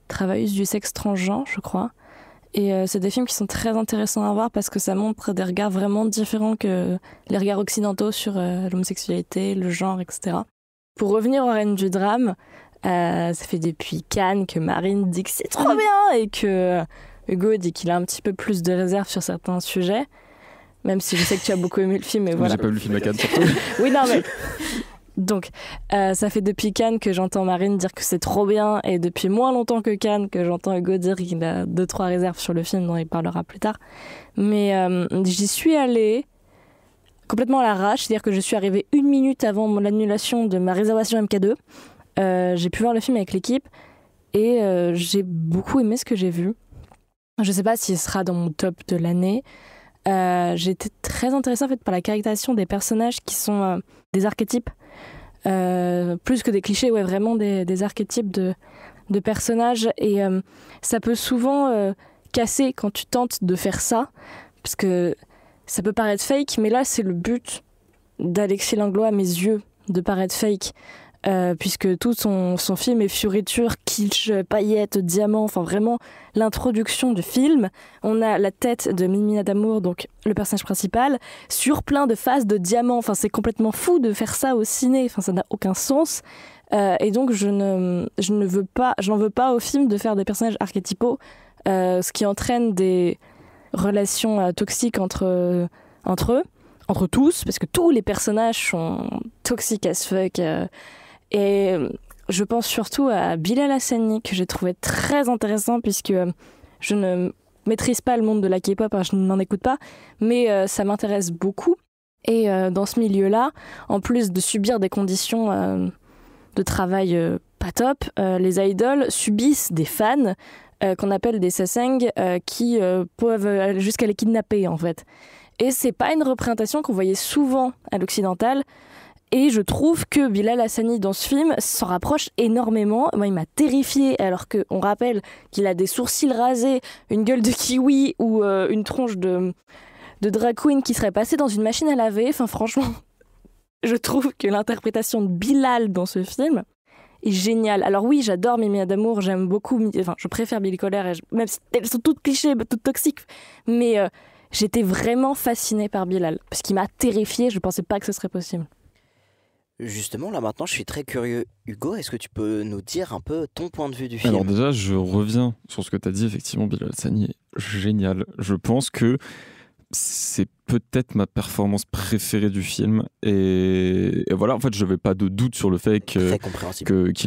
travailleuse du sexe transgenre, je crois. Et c'est des films qui sont très intéressants à voir parce que ça montre des regards vraiment différents que les regards occidentaux sur l'homosexualité, le genre, etc. Pour revenir aux Reines du Drame, ça fait depuis Cannes que Marine dit que c'est trop bien et que Hugo dit qu'il a un petit peu plus de réserve sur certains sujets, même si je sais que tu as beaucoup aimé le film. Mais voilà. J'ai pas vu le film à Cannes, surtout. Oui, non, mais... Donc, ça fait depuis Cannes que j'entends Marine dire que c'est trop bien, et depuis moins longtemps que Cannes que j'entends Hugo dire qu'il a 2-3 réserves sur le film dont il parlera plus tard. Mais j'y suis allée complètement à l'arrache, c'est-à-dire que je suis arrivée 1 minute avant l'annulation de ma réservation MK2. J'ai pu voir le film avec l'équipe et j'ai beaucoup aimé ce que j'ai vu. Je sais pas s'il sera dans mon top de l'année. J'ai été très intéressée en fait par la caractérisation des personnages qui sont des archétypes. Plus que des clichés, ouais, vraiment des archétypes de personnages. Et ça peut souvent casser quand tu tentes de faire ça, parce que ça peut paraître fake, mais là, c'est le but d'Alexis Langlois, à mes yeux, de paraître fake. Puisque tout son film est fioriture, kitsch, paillettes, diamants, enfin vraiment l'introduction du film. On a la tête de Mimi Madamour, donc le personnage principal, sur plein de faces de diamants. Enfin, c'est complètement fou de faire ça au ciné, enfin, ça n'a aucun sens. Et donc j'en veux pas au film de faire des personnages archétypaux, ce qui entraîne des relations toxiques entre eux, entre tous, parce que tous les personnages sont toxiques as fuck. Et je pense surtout à Bilal Hassani, que j'ai trouvé très intéressant, puisque je ne maîtrise pas le monde de la K-pop, hein, je n'en écoute pas, mais ça m'intéresse beaucoup. Et dans ce milieu-là, en plus de subir des conditions de travail pas top, les idoles subissent des fans qu'on appelle des sasaeng, qui peuvent aller jusqu'à les kidnapper, en fait. Et c'est pas une représentation qu'on voyait souvent à l'occidental. Et je trouve que Bilal Hassani dans ce film s'en rapproche énormément. Moi, il m'a terrifiée, alors qu'on rappelle qu'il a des sourcils rasés, une gueule de kiwi ou une tronche de drag queen qui serait passée dans une machine à laver. Enfin, franchement, je trouve que l'interprétation de Bilal dans ce film est géniale. Alors oui, j'adore Mimi Madamour, j'aime beaucoup, enfin, je préfère Billy Colère, même si elles sont toutes clichés, toutes toxiques, mais j'étais vraiment fascinée par Bilal, parce qu'il m'a terrifiée, je pensais pas que ce serait possible. Justement, là maintenant, je suis très curieux. Hugo, est-ce que tu peux nous dire un peu ton point de vue du film ? Alors déjà, je reviens sur ce que tu as dit. Effectivement, Bilal Hassani est génial. Je pense que c'est peut-être ma performance préférée du film. Et voilà, en fait, je n'avais pas de doute sur le fait qu'il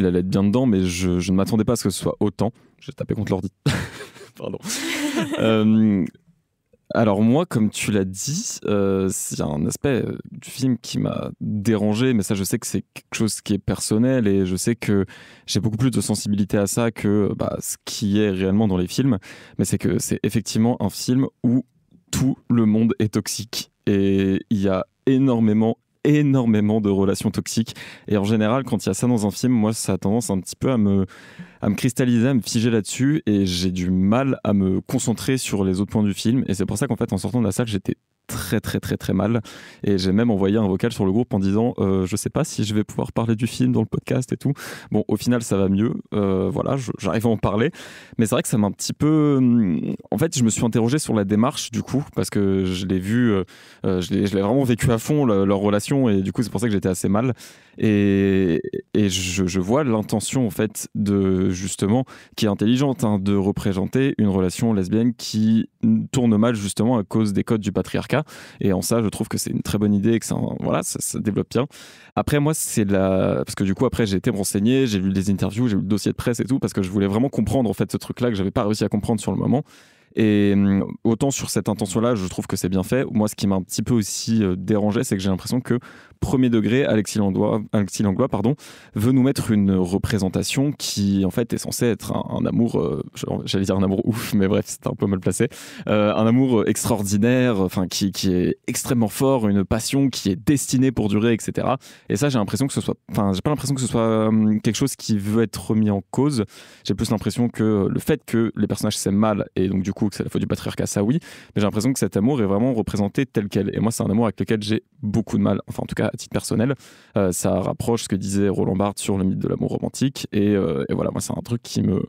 allait être bien dedans, mais je ne m'attendais pas à ce que ce soit autant. J'ai tapé contre l'ordi. Pardon. Alors moi, comme tu l'as dit, il y a un aspect du film qui m'a dérangé, mais ça je sais que c'est quelque chose qui est personnel et je sais que j'ai beaucoup plus de sensibilité à ça que ce qui est réellement dans les films, mais c'est que c'est effectivement un film où tout le monde est toxique et il y a énormément de relations toxiques, et en général quand il y a ça dans un film, moi ça a tendance un petit peu à me cristalliser, à me figer là-dessus, et j'ai du mal à me concentrer sur les autres points du film, et c'est pour ça qu'en fait en sortant de la salle j'étais très mal, et j'ai même envoyé un vocal sur le groupe en disant je sais pas si je vais pouvoir parler du film dans le podcast et tout. Bon, au final ça va mieux, voilà, j'arrive à en parler, mais c'est vrai que ça m'a un petit peu en fait je me suis interrogé sur la démarche du coup, parce que je l'ai vu je l'ai vraiment vécu à fond leur relation, et du coup c'est pour ça que j'étais assez mal, Et je vois l'intention en fait de justement qui est intelligente de représenter une relation lesbienne qui tourne mal justement à cause des codes du patriarcat. Et en ça, je trouve que c'est une très bonne idée et que ça développe bien. Après, moi, parce que du coup, après, j'ai été me renseigner, j'ai lu des interviews, j'ai lu le dossier de presse et tout, parce que je voulais vraiment comprendre en fait ce truc-là que j'avais pas réussi à comprendre sur le moment. Et autant sur cette intention-là, je trouve que c'est bien fait. Moi, ce qui m'a un petit peu aussi dérangé, c'est que j'ai l'impression que premier degré, Alexis Langlois veut nous mettre une représentation qui, en fait, est censée être un amour, j'allais dire un amour ouf, mais bref, c'était un peu mal placé, un amour extraordinaire, enfin, qui est extrêmement fort, une passion qui est destinée pour durer, etc. Et ça, j'ai pas l'impression que ce soit quelque chose qui veut être remis en cause. J'ai plus l'impression que le fait que les personnages s'aiment mal, et donc du coup que c'est la faute du patriarcat, ça oui, mais j'ai l'impression que cet amour est vraiment représenté tel quel. Et moi, c'est un amour avec lequel j'ai beaucoup de mal, enfin en tout cas à titre personnel. Ça rapproche ce que disait Roland Barthes sur le mythe de l'amour romantique, et voilà, moi c'est un truc qui me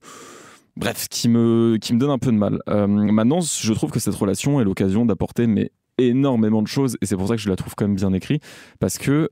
donne un peu de mal. Maintenant, je trouve que cette relation est l'occasion d'apporter énormément de choses, et c'est pour ça que je la trouve quand même bien écrite, parce que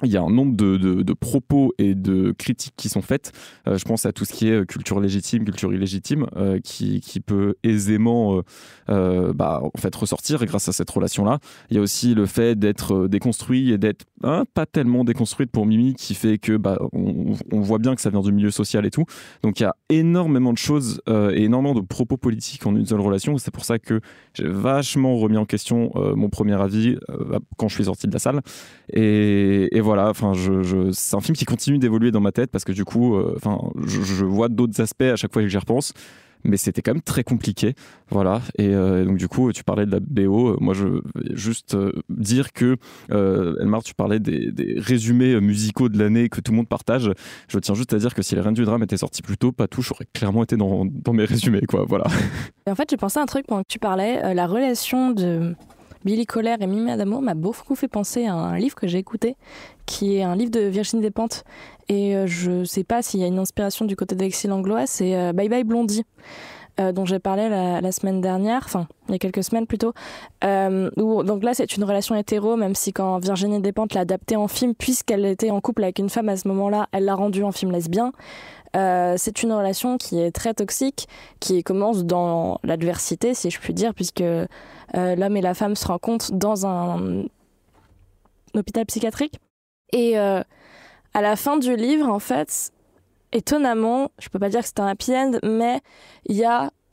il y a un nombre de propos et de critiques qui sont faites. Je pense à tout ce qui est culture légitime, culture illégitime, qui peut aisément en fait, ressortir grâce à cette relation-là. Il y a aussi le fait d'être déconstruit et d'être pas tellement déconstruite pour Mimi, qui fait que on voit bien que ça vient du milieu social et tout. Donc il y a énormément de choses et énormément de propos politiques en une seule relation. C'est pour ça que j'ai vachement remis en question mon premier avis quand je suis sorti de la salle. Et voilà, enfin, c'est un film qui continue d'évoluer dans ma tête parce que du coup, je vois d'autres aspects à chaque fois que j'y repense. Mais c'était quand même très compliqué, voilà. Et donc du coup, tu parlais de la BO. Moi, je vais juste dire que Elmar, tu parlais des résumés musicaux de l'année que tout le monde partage. Je tiens juste à dire que si Les Reines du Drame étaient sorties plus tôt, Patouche aurait clairement été dans mes résumés, quoi. Voilà. Et en fait, j'ai pensé à un truc pendant que tu parlais, la relation de Billy Colère et Mimi Adamo m'a beaucoup fait penser à un livre que j'ai écouté, qui est un livre de Virginie Despentes. Et je sais pas s'il y a une inspiration du côté d'Alexis Langlois, c'est Bye Bye Blondie, dont j'ai parlé la semaine dernière, enfin il y a quelques semaines plutôt. Donc là c'est une relation hétéro, même si quand Virginie Despentes l'a adaptée en film, puisqu'elle était en couple avec une femme à ce moment-là, elle l'a rendue en film lesbien. C'est une relation qui est très toxique, qui commence dans l'adversité, si je puis dire, puisque l'homme et la femme se rencontrent dans un hôpital psychiatrique. Et à la fin du livre, en fait, étonnamment, je peux pas dire que c'est un happy end, mais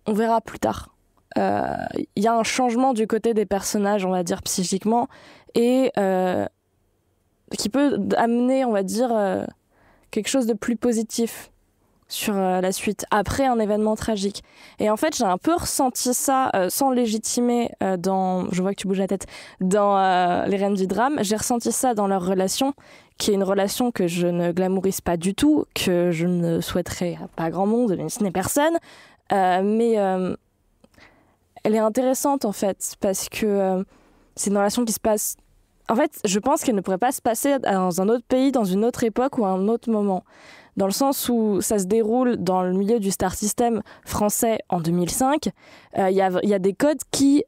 on verra plus tard, il y a un changement du côté des personnages, on va dire psychiquement, et qui peut amener, on va dire, quelque chose de plus positif sur la suite, après un événement tragique. Et en fait, j'ai un peu ressenti ça, sans légitimer, je vois que tu bouges la tête, dans Les Reines du Drame, j'ai ressenti ça dans leur relation, qui est une relation que je ne glamourise pas du tout, que je ne souhaiterais pas à grand monde, ce n'est personne, mais elle est intéressante en fait, parce que c'est une relation qui se passe... En fait, je pense qu'elle ne pourrait pas se passer dans un autre pays, dans une autre époque ou à un autre moment. Dans le sens où ça se déroule dans le milieu du star system français en 2005. Il y a des codes qui,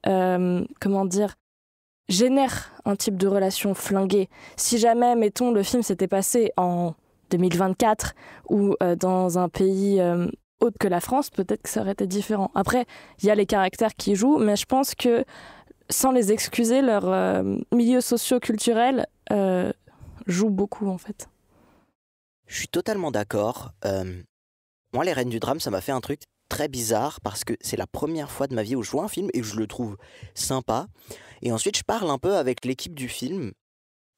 génèrent un type de relation flinguée. Si jamais, mettons, le film s'était passé en 2024 ou dans un pays autre que la France, peut-être que ça aurait été différent. Après, il y a les caractères qui jouent, mais je pense que sans les excuser, leur milieu socio-culturel joue beaucoup, en fait. Je suis totalement d'accord. Moi, Les Reines du Drame, ça m'a fait un truc très bizarre parce que c'est la première fois de ma vie où je vois un film et que je le trouve sympa. Et ensuite, je parle un peu avec l'équipe du film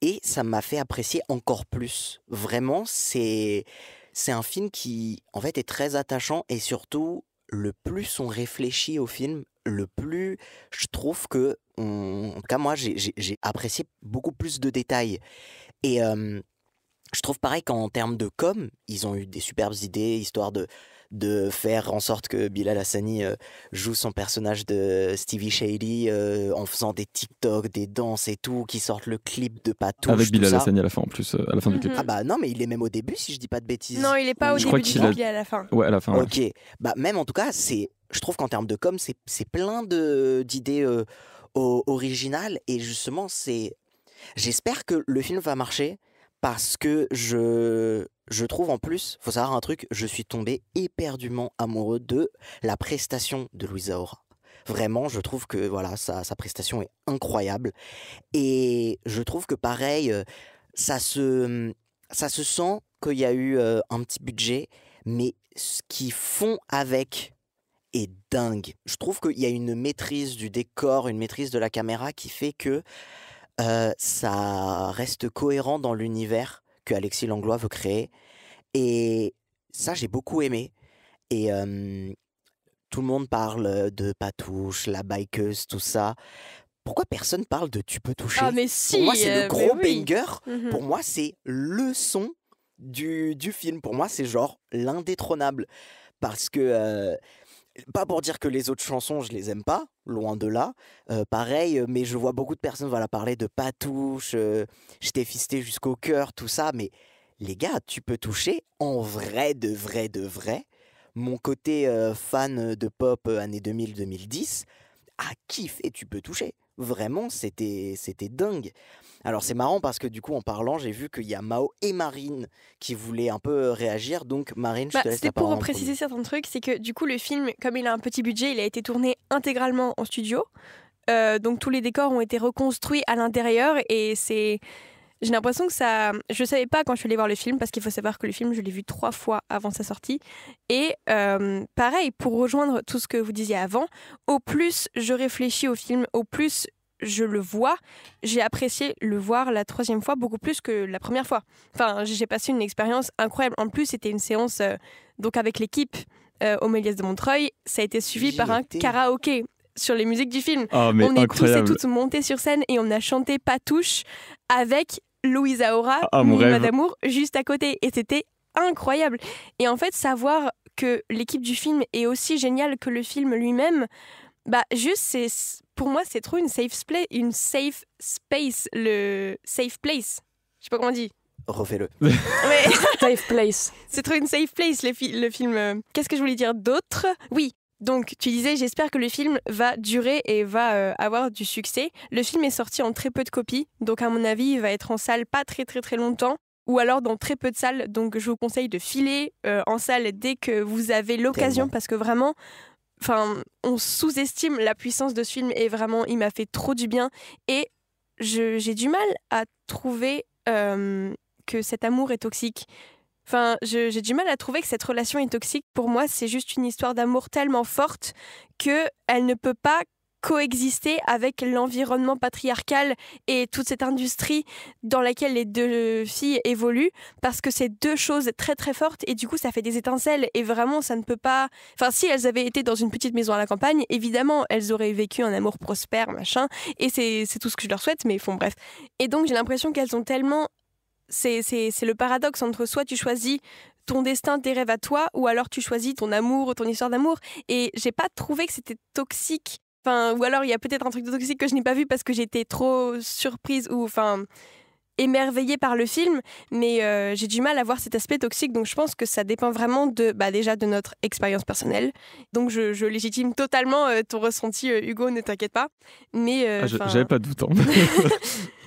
et ça m'a fait apprécier encore plus. Vraiment, c'est un film qui, en fait, est très attachant et surtout, le plus on réfléchit au film, le plus je trouve que, en tout cas moi, j'ai apprécié beaucoup plus de détails. Et je trouve pareil qu'en termes de com, ils ont eu des superbes idées, histoire de faire en sorte que Bilal Hassani joue son personnage de Stevie Shady en faisant des TikTok, des danses et tout, qui sortent le clip de Patouche. Avec Bilal Hassani à la fin en plus, à la fin du clip. Ah bah non, mais il est même au début si je dis pas de bêtises. Non, il est pas au début du clip, il est à la fin. Ouais, à la fin. Ouais. Ok, bah même en tout cas, je trouve qu'en termes de com, c'est plein d'idées originales et justement, j'espère que le film va marcher. parce que je trouve en plus, faut savoir un truc, je suis tombé éperdument amoureux de la prestation de Louisa Hora. Vraiment, je trouve que voilà, sa prestation est incroyable. Et je trouve que pareil, ça se sent qu'il y a eu un petit budget, mais ce qu'ils font avec est dingue. Je trouve qu'il y a une maîtrise du décor, une maîtrise de la caméra qui fait que ça reste cohérent dans l'univers que Alexis Langlois veut créer. Et ça, j'ai beaucoup aimé. Et tout le monde parle de Patouche, la bikeuse, tout ça. Pourquoi personne parle de Tu peux toucher? Ah mais si, pour moi, c'est le gros oui. banger. Mhm. Pour moi, c'est le son du film. Pour moi, c'est genre l'indétrônable. Parce que, pas pour dire que les autres chansons, je les aime pas, loin de là. Pareil, mais je vois beaucoup de personnes parler de Patouche, je t'ai fisté jusqu'au cœur, tout ça. Mais les gars, Tu peux toucher, en vrai, de vrai. Mon côté fan de pop années 2000-2010 a kiffé Tu peux toucher. Vraiment, c'était dingue. Alors c'est marrant parce que du coup en parlant, j'ai vu qu'il y a Mao et Marine qui voulaient un peu réagir. Donc Marine, je te laisse C'était la parole. pour préciser certains trucs, c'est que du coup le film, comme il a un petit budget, il a été tourné intégralement en studio. Donc tous les décors ont été reconstruits à l'intérieur et j'ai l'impression que ça... Je ne savais pas quand je suis allée voir le film, parce qu'il faut savoir que le film, je l'ai vu 3 fois avant sa sortie. Et pareil, pour rejoindre tout ce que vous disiez avant, au plus je réfléchis au film, au plus je le vois, j'ai apprécié le voir la 3e fois beaucoup plus que la première fois. Enfin, j'ai passé une expérience incroyable. En plus, c'était une séance donc avec l'équipe au Méliès de Montreuil. Ça a été suivi par un karaoké sur les musiques du film. Ah, mais on est incroyable. tous et toutes montés sur scène et on a chanté Patouche avec Louisa Hora, mon rêve. Madamour, juste à côté. Et c'était incroyable. Et en fait, savoir que l'équipe du film est aussi géniale que le film lui-même, pour moi, c'est trop une safe space, le safe place. Je sais pas comment on dit. Refais-le. Mais Safe place. c'est trop une safe place, le film. Qu'est-ce que je voulais dire d'autre? Oui. Donc, tu disais, j'espère que le film va durer et va avoir du succès. Le film est sorti en très peu de copies, donc à mon avis, il va être en salle pas très très très longtemps, ou alors dans très peu de salles. Donc, je vous conseille de filer en salle dès que vous avez l'occasion, Tellement. parce que vraiment, on sous-estime la puissance de ce film et vraiment, il m'a fait trop du bien. Et j'ai du mal à trouver que cet amour est toxique. J'ai du mal à trouver que cette relation est toxique. Pour moi, c'est juste une histoire d'amour tellement forte qu'elle ne peut pas coexister avec l'environnement patriarcal et toute cette industrie dans laquelle les 2 filles évoluent, parce que c'est 2 choses très très fortes et du coup ça fait des étincelles et vraiment ça ne peut pas... si elles avaient été dans une petite maison à la campagne, évidemment elles auraient vécu un amour prospère, machin, et c'est tout ce que je leur souhaite, mais bref. Et donc j'ai l'impression qu'elles ont tellement... C'est le paradoxe entre soit tu choisis ton destin, tes rêves à toi, ou alors tu choisis ton amour, ton histoire d'amour. Et j'ai pas trouvé que c'était toxique. Ou alors il y a peut-être un truc de toxique que je n'ai pas vu parce que j'étais trop surprise ou émerveillée par le film. Mais j'ai du mal à voir cet aspect toxique. Donc je pense que ça dépend vraiment déjà de notre expérience personnelle. Donc je légitime totalement ton ressenti, Hugo, ne t'inquiète pas. Mais J'avais pas de doute. Hein.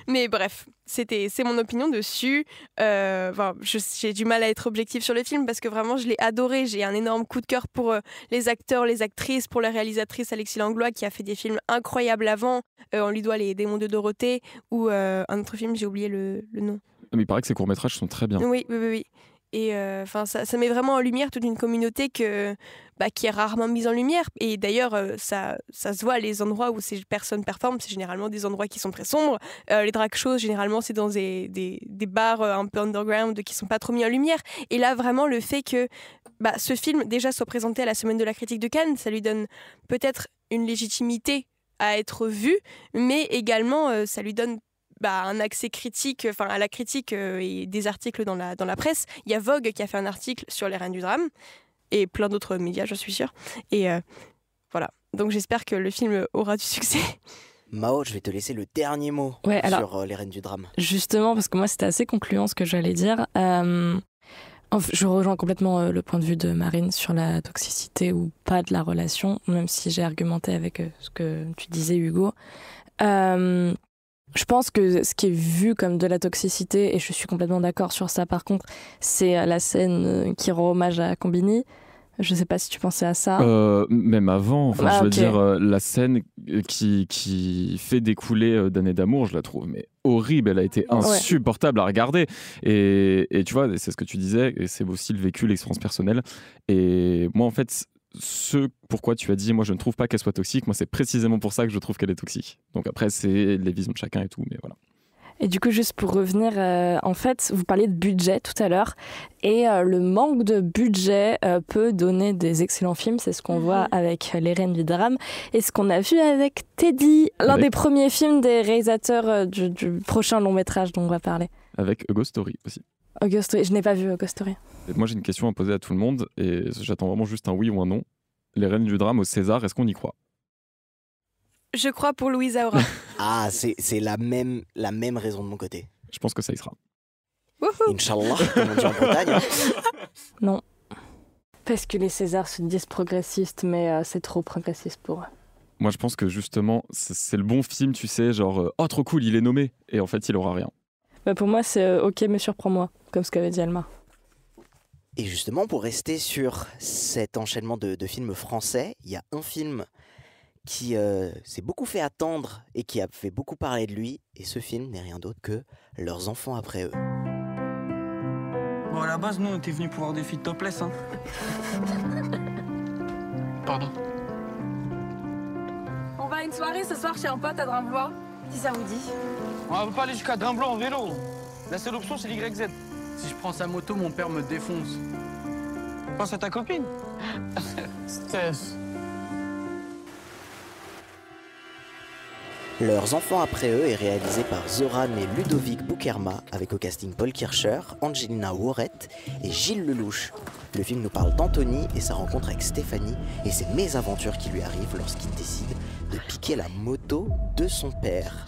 Mais bref, c'est mon opinion dessus. J'ai du mal à être objective sur le film parce que vraiment, je l'ai adoré. J'ai un énorme coup de cœur pour les acteurs, les actrices, pour la réalisatrice Alexis Langlois qui a fait des films incroyables avant. On lui doit Les Démons de Dorothée ou un autre film, j'ai oublié le nom. Mais il paraît que ces courts-métrages sont très bien. Oui. Et ça met vraiment en lumière toute une communauté qui est rarement mise en lumière. Et d'ailleurs, ça se voit, les endroits où ces personnes performent, c'est généralement des endroits qui sont très sombres. Les drag shows, généralement, c'est dans des bars un peu underground qui sont pas trop mis en lumière. Et là, vraiment, le fait que ce film déjà soit présenté à la Semaine de la critique de Cannes, ça lui donne peut-être une légitimité à être vu, mais également, ça lui donne un accès critique, à la critique et des articles dans la presse. Il y a Vogue qui a fait un article sur les reines du drame et plein d'autres médias, je suis sûre. Et voilà. Donc j'espère que le film aura du succès. Mao, je vais te laisser le dernier mot sur les reines du drame. Justement, parce que moi c'était assez concluant ce que j'allais dire. Je rejoins complètement le point de vue de Marine sur la toxicité ou pas de la relation, même si j'ai argumenté avec ce que tu disais, Hugo. Je pense que ce qui est vu comme de la toxicité, et je suis complètement d'accord sur ça par contre, c'est la scène qui rend hommage à Combini. Je sais pas si tu pensais à ça. Même avant, je veux ok. dire, la scène qui fait découler d'années d'amour, je la trouve mais horrible, elle a été insupportable à regarder. Et tu vois, c'est ce que tu disais, et c'est aussi le vécu, l'expérience personnelle. Et moi, en fait, ce pourquoi tu as dit, moi je ne trouve pas qu'elle soit toxique, moi c'est précisément pour ça que je trouve qu'elle est toxique. Donc après, c'est les visions de chacun et tout, mais voilà. Et du coup, juste pour revenir, en fait, vous parliez de budget tout à l'heure, et le manque de budget peut donner des excellents films. C'est ce qu'on voit avec Les Reines du Drame, et ce qu'on a vu avec Teddy, l'un des premiers films des réalisateurs du prochain long métrage dont on va parler. Avec A Ghost Story aussi. A Ghost Story, je n'ai pas vu A Ghost Story. Et moi j'ai une question à poser à tout le monde, et j'attends vraiment juste un oui ou un non. Les Reines du Drame au César, est-ce qu'on y croit ? Je crois pour Louisa Aura. Ah, c'est la même raison de mon côté. Je pense que ça y sera. Inch'Allah, comme on dit en Bretagne. Non. Parce que les Césars se disent progressistes, mais c'est trop progressiste pour eux. Moi je pense que justement, c'est le bon film, tu sais, genre oh trop cool, il est nommé, et en fait il aura rien. Bah pour moi, c'est ok, mais surprends-moi, comme ce qu'avait dit Alma. Et justement, pour rester sur cet enchaînement de films français, il y a un film qui s'est beaucoup fait attendre et qui a fait beaucoup parler de lui. Et ce film n'est rien d'autre que Leurs enfants après eux. Bon, à la base, nous, on était venus pour voir des filles topless, hein. Pardon. On va à une soirée ce soir chez un pote à Drimblois, si ça vous dit. On va pas aller jusqu'à Drimblois en vélo. La seule option, c'est l'YZ. Si je prends sa moto, mon père me défonce. Pense à ta copine. Stress. Leurs enfants après eux est réalisé par Zoran et Ludovic Boukerma, avec au casting Paul Kircher, Angelina Warret et Gilles Lelouch. Le film nous parle d'Anthony et sa rencontre avec Stéphanie et ses mésaventures qui lui arrivent lorsqu'il décide de piquer la moto de son père.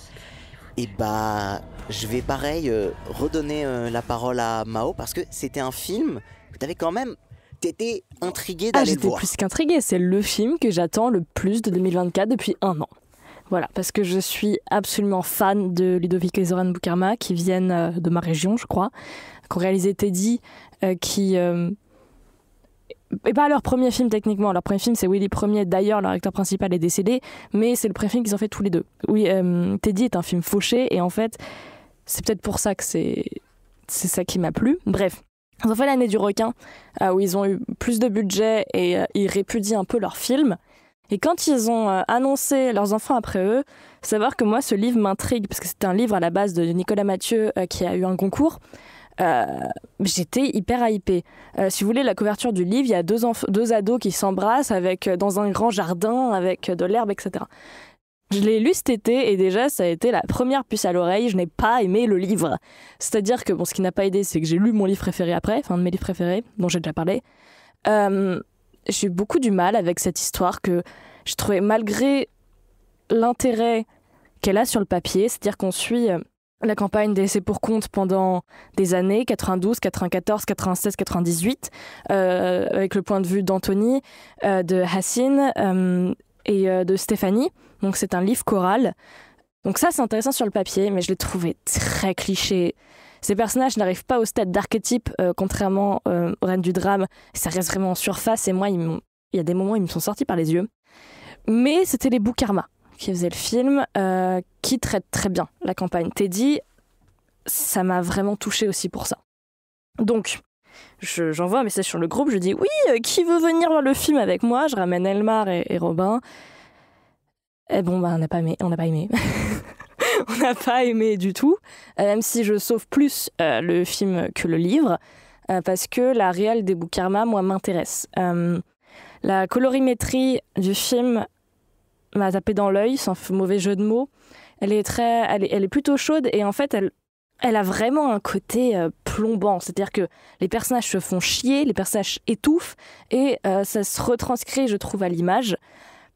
Et bah, je vais pareil redonner la parole à Mao parce que c'était un film que t'avais quand même... T'étais intrigué d'aller le voir. J'étais plus qu'intriguée, c'est le film que j'attends le plus de 2024 depuis un an. Voilà, parce que je suis absolument fan de Ludovic et Zoran Boukerma, qui viennent de ma région, je crois, qui ont réalisé Teddy, qui... et pas leur premier film techniquement, leur premier film c'est Willy Ier, d'ailleurs leur acteur principal est décédé, mais c'est le premier film qu'ils ont fait tous les deux. Oui, Teddy est un film fauché, et en fait, c'est peut-être pour ça que c'est ça qui m'a plu. Bref, ils ont fait l'année du requin, où ils ont eu plus de budget, et ils répudient un peu leur film. Et quand ils ont annoncé Leurs enfants après eux, savoir que moi, ce livre m'intrigue, parce que c'était un livre à la base de Nicolas Mathieu qui a eu un concours, j'étais hyper hypée. Si vous voulez, la couverture du livre, il y a deux ados qui s'embrassent dans un grand jardin, avec de l'herbe, etc. Je l'ai lu cet été, et déjà, ça a été la première puce à l'oreille. Je n'ai pas aimé le livre. C'est-à-dire que, ce qui n'a pas aidé, c'est que j'ai lu mon livre préféré après, enfin, un de mes livres préférés, dont j'ai déjà parlé. J'ai eu beaucoup du mal avec cette histoire que je trouvais, malgré l'intérêt qu'elle a sur le papier, c'est-à-dire qu'on suit la campagne des laissés pour compte pendant des années, 92, 94, 96, 98, avec le point de vue d'Anthony, de Hassine et de Stéphanie. Donc c'est un livre choral. Donc ça, c'est intéressant sur le papier, mais je l'ai trouvé très cliché. Ces personnages n'arrivent pas au stade d'archétype, contrairement aux Reines du Drame. Ça reste vraiment en surface, et moi, il y a des moments où ils me sont sortis par les yeux. Mais c'était les Boukerma qui faisaient le film, qui traitent très bien la campagne. Teddy, ça m'a vraiment touchée aussi pour ça. Donc, j'envoie un message sur le groupe, je dis « Oui, qui veut venir voir le film avec moi ?» Je ramène Elmar et Robin. Et bon, on n'a pas aimé. On n'a pas aimé du tout, même si je sauve plus le film que le livre, parce que la réal des Boukerma, moi, m'intéresse. La colorimétrie du film m'a tapé dans l'œil, sans mauvais jeu de mots. Elle est plutôt chaude, et en fait, elle a vraiment un côté plombant. C'est-à-dire que les personnages se font chier, les personnages étouffent, et ça se retranscrit, je trouve, à l'image.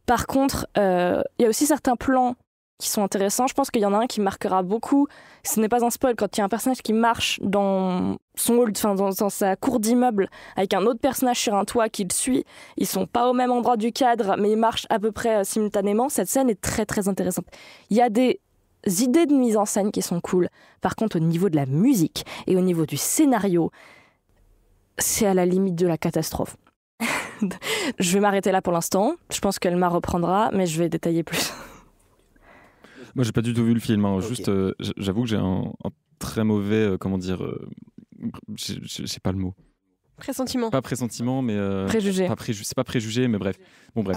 Par contre, il y a aussi certains plans qui sont intéressants. Je pense qu'il y en a un qui marquera beaucoup. Ce n'est pas un spoil, quand il y a un personnage qui marche dans son hall, dans sa cour d'immeuble, avec un autre personnage sur un toit qui le suit. Ils sont pas au même endroit du cadre, mais ils marchent à peu près simultanément. Cette scène est très très intéressante. Il y a des idées de mise en scène qui sont cool. Par contre, au niveau de la musique et au niveau du scénario, c'est à la limite de la catastrophe. Je vais m'arrêter là pour l'instant. Je pense qu'elle m'en reprendra, mais je vais détailler plus. Moi, j'ai pas du tout vu le film. Okay. Juste, j'avoue que j'ai un très mauvais, j'ai pas le mot. Pressentiment. Pas pressentiment, mais préjugé. C'est pas préjugé, mais bref. Bon, bref.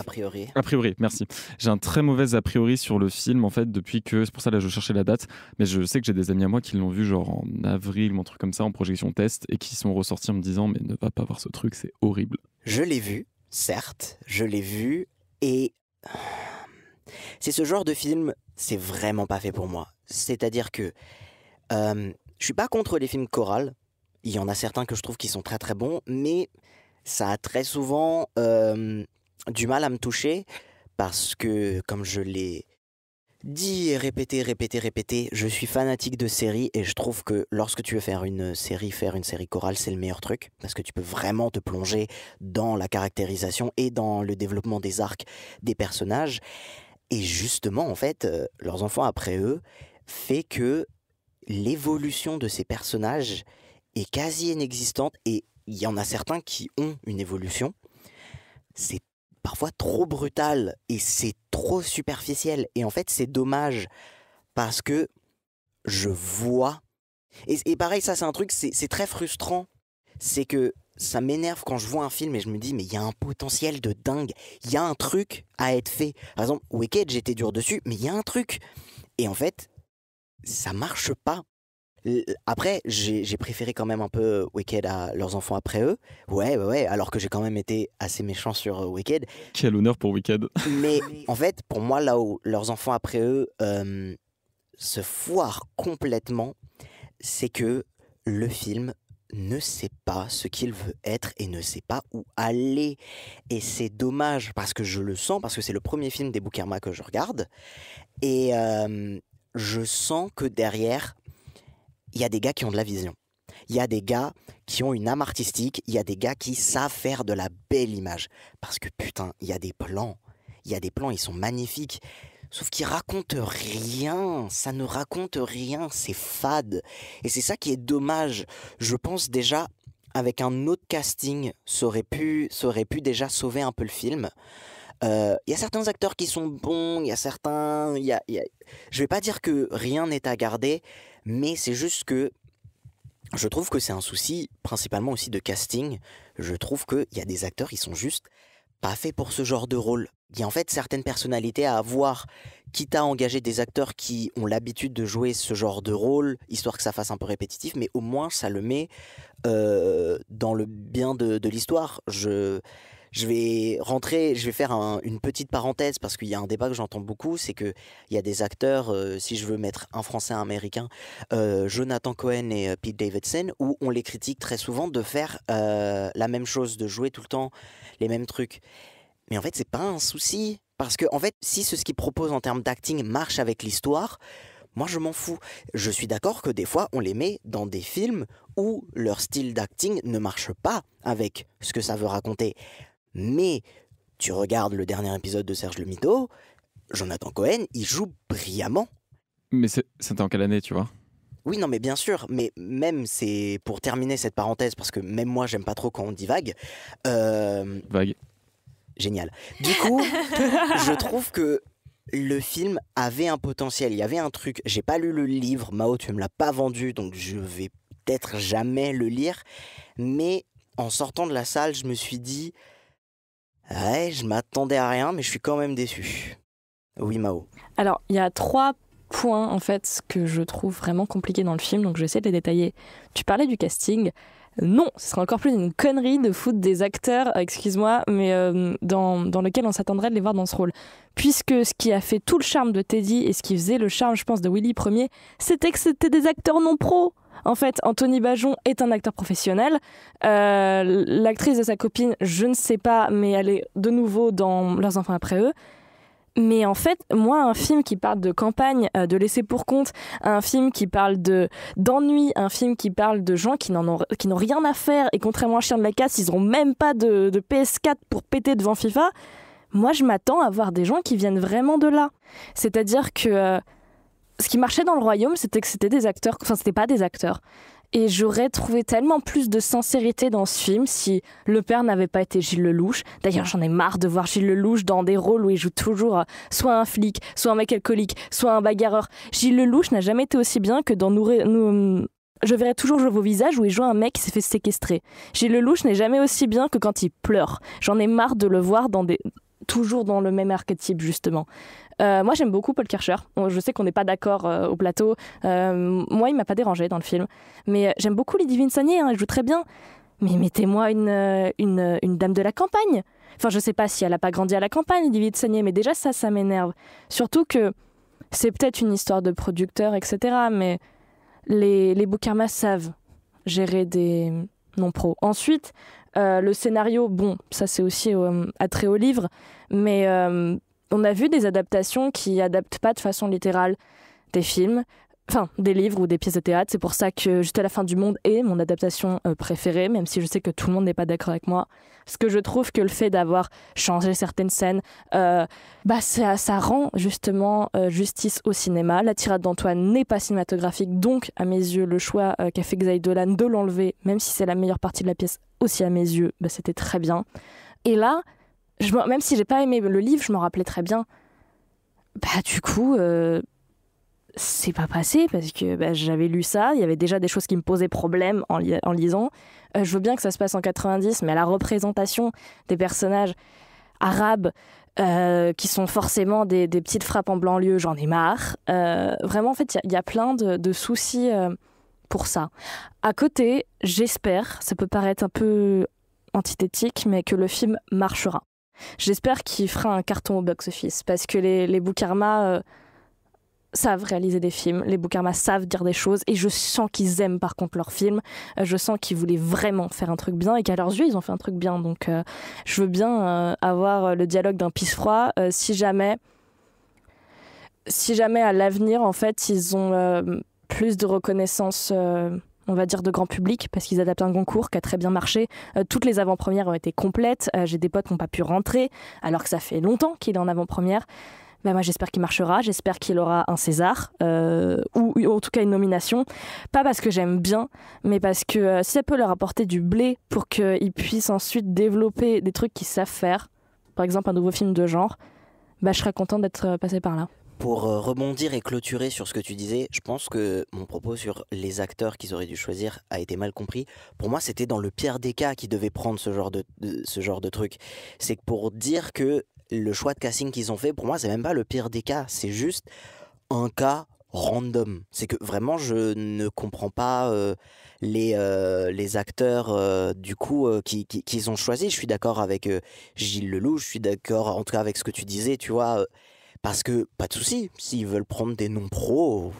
A priori, merci. J'ai un très mauvais a priori sur le film, en fait, depuis que... C'est pour ça, là, je cherchais la date, mais je sais que j'ai des amis à moi qui l'ont vu genre en avril ou un truc comme ça, en projection test, et qui sont ressortis en me disant « Mais ne va pas voir ce truc, c'est horrible. » Je l'ai vu, certes, et... C'est ce genre de film, c'est vraiment pas fait pour moi. C'est-à-dire que je suis pas contre les films chorales. Il y en a certains que je trouve qui sont très très bons, mais ça a très souvent du mal à me toucher parce que, comme je l'ai dit et répété, je suis fanatique de séries et je trouve que lorsque tu veux faire une série chorale, c'est le meilleur truc parce que tu peux vraiment te plonger dans la caractérisation et dans le développement des arcs des personnages. Et justement, en fait, Leurs enfants après eux fait que l'évolution de ces personnages est quasi inexistante et il y en a certains qui ont une évolution. C'est parfois trop brutal et c'est trop superficiel. Et en fait, c'est dommage parce que je vois... Et pareil, ça, c'est un truc, c'est très frustrant. C'est que ça m'énerve quand je vois un film et je me dis, mais il y a un potentiel de dingue. Il y a un truc à être fait. Par exemple, Wicked, j'étais dur dessus, mais il y a un truc. Et en fait, ça marche pas. Après, j'ai préféré quand même un peu Wicked à Leurs enfants après eux. Ouais, alors que j'ai quand même été assez méchant sur Wicked. Quel honneur pour Wicked. Mais en fait, pour moi, là où Leurs enfants après eux se foire complètement, c'est que le film ne sait pas ce qu'il veut être et ne sait pas où aller. Et c'est dommage parce que je le sens, parce que c'est le premier film des Boukerma que je regarde. Et je sens que derrière... il y a des gars qui ont de la vision. Il y a des gars qui ont une âme artistique. Il y a des gars qui savent faire de la belle image. Parce que putain, il y a des plans. Ils sont magnifiques. Sauf qu'ils racontent rien. Ça ne raconte rien. C'est fade. Et c'est ça qui est dommage. Je pense déjà, avec un autre casting, ça aurait pu déjà sauver un peu le film. Il y a certains acteurs qui sont bons. Il y a certains... Je vais pas dire que rien n'est à garder. Mais c'est juste que je trouve que c'est un souci, principalement aussi de casting. Je trouve qu'il y a des acteurs qui sont juste pas faits pour ce genre de rôle. Il y a en fait certaines personnalités à avoir, quitte à engager des acteurs qui ont l'habitude de jouer ce genre de rôle, histoire que ça fasse un peu répétitif, mais au moins ça le met dans le bien de l'histoire. Je vais faire une petite parenthèse parce qu'il y a un débat que j'entends beaucoup, c'est qu'il y a des acteurs, si je veux mettre un français, un américain, Jonathan Cohen et Pete Davidson, où on les critique très souvent de faire la même chose, de jouer tout le temps les mêmes trucs. Mais en fait, c'est pas un souci, parce que en fait, si ce qu'ils proposent en termes d'acting marche avec l'histoire, moi je m'en fous. Je suis d'accord que des fois, on les met dans des films où leur style d'acting ne marche pas avec ce que ça veut raconter. Mais tu regardes le dernier épisode de Serge le Mito, Jonathan Cohen, il joue brillamment. Mais c'était en quelle année, tu vois ? Oui, non, mais bien sûr. Mais même, c'est pour terminer cette parenthèse, parce que même moi, j'aime pas trop quand on dit vague. Vague. Génial. Du coup, je trouve que le film avait un potentiel. Il y avait un truc. J'ai pas lu le livre. Mao, tu me l'as pas vendu, donc je vais peut-être jamais le lire. Mais en sortant de la salle, je me suis dit... ouais, je m'attendais à rien, mais je suis quand même déçu. Oui, Mao. Alors, il y a 3 points, en fait, que je trouve vraiment compliqués dans le film, donc je vais essayer de les détailler. Tu parlais du casting. Non, ce serait encore plus une connerie de foutre des acteurs, excuse-moi, mais dans lequel on s'attendrait de les voir dans ce rôle. Puisque ce qui a fait tout le charme de Teddy et ce qui faisait le charme, je pense, de Willy Premier, c'était que c'était des acteurs non pros. En fait, Anthony Bajon est un acteur professionnel. L'actrice de sa copine, je ne sais pas, mais elle est de nouveau dans Leurs enfants après eux. Mais en fait, moi, un film qui parle de campagne, de laisser pour compte, un film qui parle d'ennui, un film qui parle de gens qui n'ont rien à faire et contrairement à Chien de la Casse, ils n'ont même pas de PS4 pour péter devant FIFA. Moi, je m'attends à voir des gens qui viennent vraiment de là. C'est-à-dire que ce qui marchait dans Le Royaume, c'était que c'était des acteurs, enfin c'était pas des acteurs. Et j'aurais trouvé tellement plus de sincérité dans ce film si le père n'avait pas été Gilles Lelouch. D'ailleurs, j'en ai marre de voir Gilles Lelouch dans des rôles où il joue toujours soit un flic, soit un mec alcoolique, soit un bagarreur. Gilles Lelouch n'a jamais été aussi bien que dans Je verrai toujours vos visages où il joue un mec qui s'est fait séquestrer. Gilles Lelouch n'est jamais aussi bien que quand il pleure. J'en ai marre de le voir toujours dans le même archétype, justement. Moi, j'aime beaucoup Paul Kircher. Je sais qu'on n'est pas d'accord au plateau. Moi, il m'a pas dérangé dans le film. Mais j'aime beaucoup Lydie Vinsanier, elle joue très bien. Mais mettez-moi une dame de la campagne. Enfin, je sais pas si elle a pas grandi à la campagne, Lydie Vinsanier, mais déjà ça m'énerve. Surtout que c'est peut-être une histoire de producteur, etc. Mais les Boukarma savent gérer des non-pros. Ensuite, le scénario, bon, ça c'est aussi attrait au livre, mais on a vu des adaptations qui adaptent pas de façon littérale des films, enfin des livres ou des pièces de théâtre. C'est pour ça que Juste à la fin du monde est mon adaptation préférée, même si je sais que tout le monde n'est pas d'accord avec moi. Parce que je trouve que le fait d'avoir changé certaines scènes, ça rend justement justice au cinéma. La tirade d'Antoine n'est pas cinématographique, donc à mes yeux, le choix qu'a fait Xaïe Dolan de l'enlever, même si c'est la meilleure partie de la pièce, aussi à mes yeux, c'était très bien. Et là, même si j'ai pas aimé le livre, je m'en rappelais très bien. Du coup, c'est pas passé parce que j'avais lu ça, il y avait déjà des choses qui me posaient problème en lisant. Je veux bien que ça se passe en 90, mais la représentation des personnages arabes qui sont forcément des petites frappes en banlieue, j'en ai marre. Vraiment, en fait, il y a plein de soucis pour ça. À côté, j'espère, ça peut paraître un peu antithétique, mais que le film marchera. J'espère qu'il fera un carton au box-office parce que les Boukarma savent réaliser des films, les Boukarma savent dire des choses et je sens qu'ils aiment par contre leurs films. Je sens qu'ils voulaient vraiment faire un truc bien et qu'à leurs yeux ils ont fait un truc bien. Donc je veux bien avoir le dialogue d'un pisse-froid si jamais à l'avenir en fait ils ont plus de reconnaissance on va dire de grand public, parce qu'ils adaptent un Goncourt qui a très bien marché. Toutes les avant-premières ont été complètes. J'ai des potes qui n'ont pas pu rentrer, alors que ça fait longtemps qu'il est en avant-première. Moi, j'espère qu'il marchera. J'espère qu'il aura un César, ou en tout cas une nomination. Pas parce que j'aime bien, mais parce que si ça peut leur apporter du blé pour qu'ils puissent ensuite développer des trucs qu'ils savent faire, par exemple un nouveau film de genre, je serais contente d'être passée par là. Pour rebondir et clôturer sur ce que tu disais, je pense que mon propos sur les acteurs qu'ils auraient dû choisir a été mal compris. Pour moi, c'était dans le pire des cas qu'ils devaient prendre ce genre de truc. C'est que pour dire que le choix de casting qu'ils ont fait, pour moi, c'est même pas le pire des cas. C'est juste un cas random. C'est que vraiment, je ne comprends pas les acteurs du coup qu'ils ont choisis. Je suis d'accord avec Gilles Lelouch, je suis d'accord en tout cas avec ce que tu disais, tu vois. Parce que, pas de souci, s'ils veulent prendre des non-pros,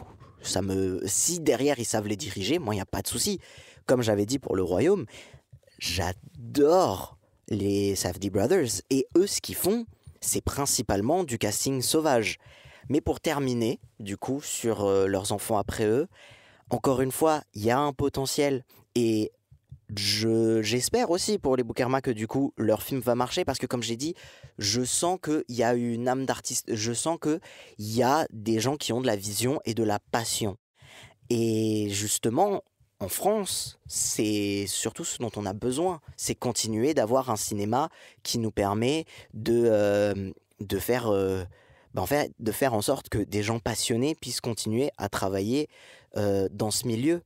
si derrière ils savent les diriger, moi il n'y a pas de souci. Comme j'avais dit pour Le Royaume, j'adore les Safdie Brothers. Et eux, ce qu'ils font, c'est principalement du casting sauvage. Mais pour terminer, du coup, sur leurs enfants après eux, encore une fois, il y a un potentiel. Et j'espère aussi pour les Boukarma que du coup leur film va marcher parce que comme j'ai dit, je sens qu'il y a une âme d'artiste, je sens qu'il y a des gens qui ont de la vision et de la passion. Et justement, en France, c'est surtout ce dont on a besoin, c'est continuer d'avoir un cinéma qui nous permet de faire en sorte que des gens passionnés puissent continuer à travailler dans ce milieu.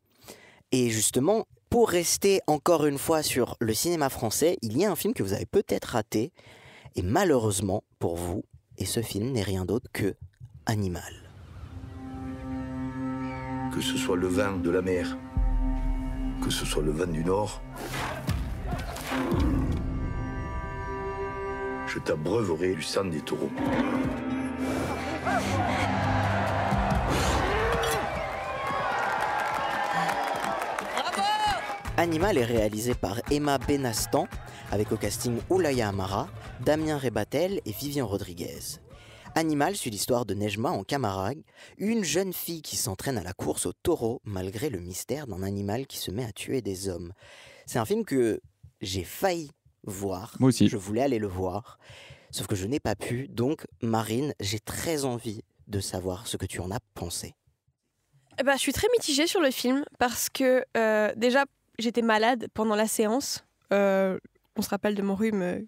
Et justement, pour rester encore une fois sur le cinéma français, il y a un film que vous avez peut-être raté, et malheureusement pour vous, et ce film n'est rien d'autre que Animal. Que ce soit le vin de la mer, que ce soit le vin du Nord, je t'abreuverai du sang des taureaux. Animal est réalisé par Emma Benastan, avec au casting Oulaya Amara, Damien Rebatel et Vivian Rodriguez. Animal suit l'histoire de Nejma en Camargue, une jeune fille qui s'entraîne à la course au taureau malgré le mystère d'un animal qui se met à tuer des hommes. C'est un film que j'ai failli voir. Moi aussi. Je voulais aller le voir, sauf que je n'ai pas pu. Donc, Marine, j'ai très envie de savoir ce que tu en as pensé. Je suis très mitigée sur le film parce que déjà, j'étais malade pendant la séance. On se rappelle de mon rhume,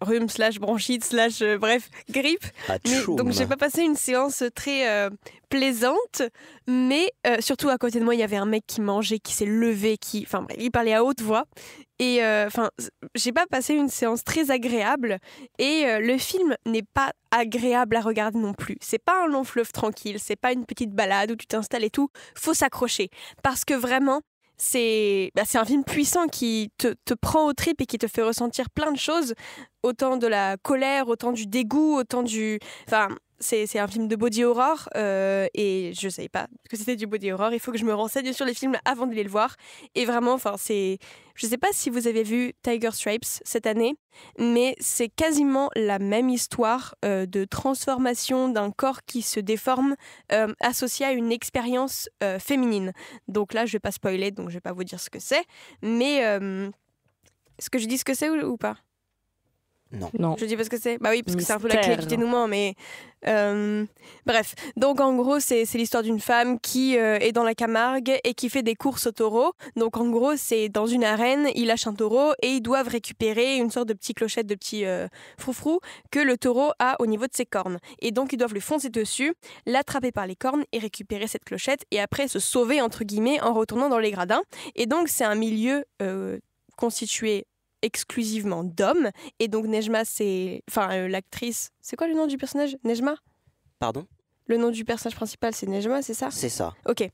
rhume / bronchite / bref, grippe. Donc j'ai pas passé une séance très plaisante, mais surtout à côté de moi, il y avait un mec qui mangeait, qui s'est levé, il parlait à haute voix. Et j'ai pas passé une séance très agréable et le film n'est pas agréable à regarder non plus. C'est pas un long fleuve tranquille, c'est pas une petite balade où tu t'installes et tout. Faut s'accrocher parce que vraiment, c'est un film puissant qui te prend aux tripes et qui te fait ressentir plein de choses, autant de la colère, autant du dégoût, autant du... C'est un film de body horror et je savais pas que c'était du body horror. Il faut que je me renseigne sur les films avant d'aller le voir. Et vraiment, je sais pas si vous avez vu Tiger Stripes cette année, mais c'est quasiment la même histoire de transformation d'un corps qui se déforme associé à une expérience féminine. Donc là, je vais pas spoiler, donc je vais pas vous dire ce que c'est. Mais est-ce que je dis ce que c'est ou pas ? Non. Je dis pas ce que c'est. Bah oui, parce que c'est un peu la clé du dénouement, mais... Bref. Donc en gros, c'est l'histoire d'une femme qui est dans la Camargue et qui fait des courses au taureau. Donc en gros, c'est dans une arène, ils lâchent un taureau et ils doivent récupérer une sorte de petite clochette, de petit froufrou que le taureau a au niveau de ses cornes. Et donc ils doivent lui foncer dessus, l'attraper par les cornes et récupérer cette clochette et après se sauver, entre guillemets, en retournant dans les gradins. Et donc c'est un milieu constitué exclusivement d'hommes et donc Nejma c'est l'actrice, c'est quoi le nom du personnage? Nejma? Pardon? Le nom du personnage principal c'est Nejma, c'est ça? C'est ça. Ok,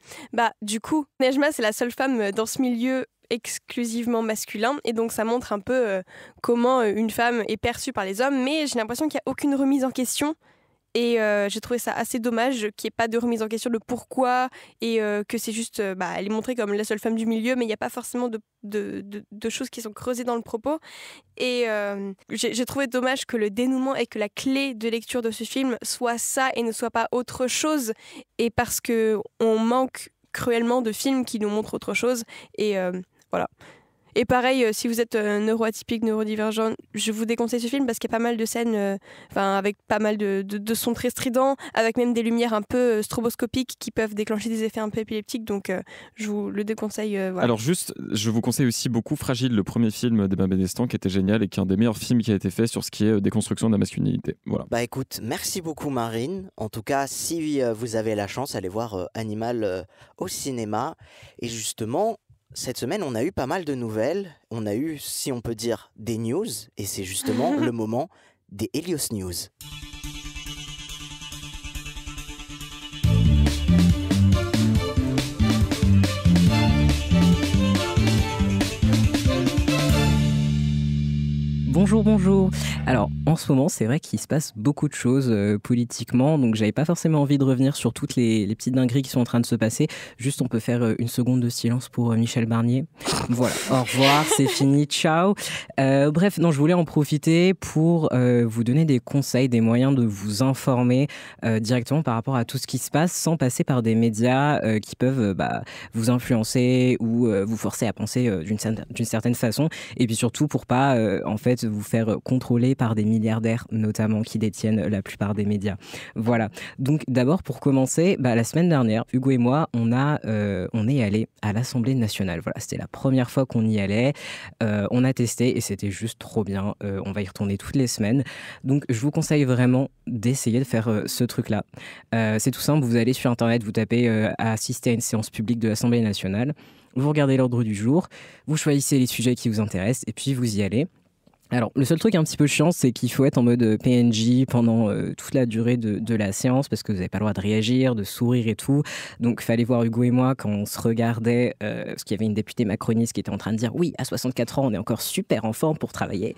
du coup Nejma c'est la seule femme dans ce milieu exclusivement masculin et donc ça montre un peu comment une femme est perçue par les hommes, mais j'ai l'impression qu'il n'y a aucune remise en question. Et j'ai trouvé ça assez dommage qu'il n'y ait pas de remise en question de pourquoi et que c'est juste, elle est montrée comme la seule femme du milieu, mais il n'y a pas forcément de choses qui sont creusées dans le propos. Et j'ai trouvé dommage que le dénouement et que la clé de lecture de ce film soit ça et ne soit pas autre chose. Et parce qu'on manque cruellement de films qui nous montrent autre chose. Et voilà. Et pareil, si vous êtes neuroatypique, neurodivergent, je vous déconseille ce film parce qu'il y a pas mal de scènes avec pas mal de sons très stridents, avec même des lumières un peu stroboscopiques qui peuvent déclencher des effets un peu épileptiques. Donc je vous le déconseille. Voilà. Alors juste, je vous conseille aussi beaucoup Fragile, le premier film d'Emma Benestan qui était génial et qui est un des meilleurs films qui a été fait sur ce qui est déconstruction de la masculinité. Voilà. Écoute, merci beaucoup Marine. En tout cas, si vous avez la chance, allez voir Animal au cinéma. Et justement... Cette semaine, on a eu pas mal de nouvelles. On a eu, si on peut dire, des news. Et c'est justement le moment des Helios News. Bonjour. Alors, en ce moment, c'est vrai qu'il se passe beaucoup de choses politiquement, donc j'avais pas forcément envie de revenir sur toutes les petites dingueries qui sont en train de se passer. Juste, on peut faire une seconde de silence pour Michel Barnier. Voilà, au revoir, c'est fini, ciao. Bref, non, je voulais en profiter pour vous donner des conseils, des moyens de vous informer directement par rapport à tout ce qui se passe, sans passer par des médias qui peuvent vous influencer ou vous forcer à penser d'une certaine façon. Et puis surtout, pour pas, vous faire contrôler par des milliardaires, notamment, qui détiennent la plupart des médias. Voilà. Donc, d'abord, pour commencer, la semaine dernière, Hugo et moi, on est allés à l'Assemblée nationale. Voilà, c'était la première fois qu'on y allait. On a testé et c'était juste trop bien. On va y retourner toutes les semaines. Donc, je vous conseille vraiment d'essayer de faire ce truc-là. C'est tout simple. Vous allez sur Internet, vous tapez assister à une séance publique de l'Assemblée nationale. Vous regardez l'ordre du jour, vous choisissez les sujets qui vous intéressent et puis vous y allez. Alors, le seul truc un petit peu chiant, c'est qu'il faut être en mode PNJ pendant toute la durée de la séance parce que vous n'avez pas le droit de réagir, de sourire et tout. Donc, il fallait voir Hugo et moi quand on se regardait, parce qu'il y avait une députée macroniste qui était en train de dire « Oui, à 64 ans, on est encore super en forme pour travailler. »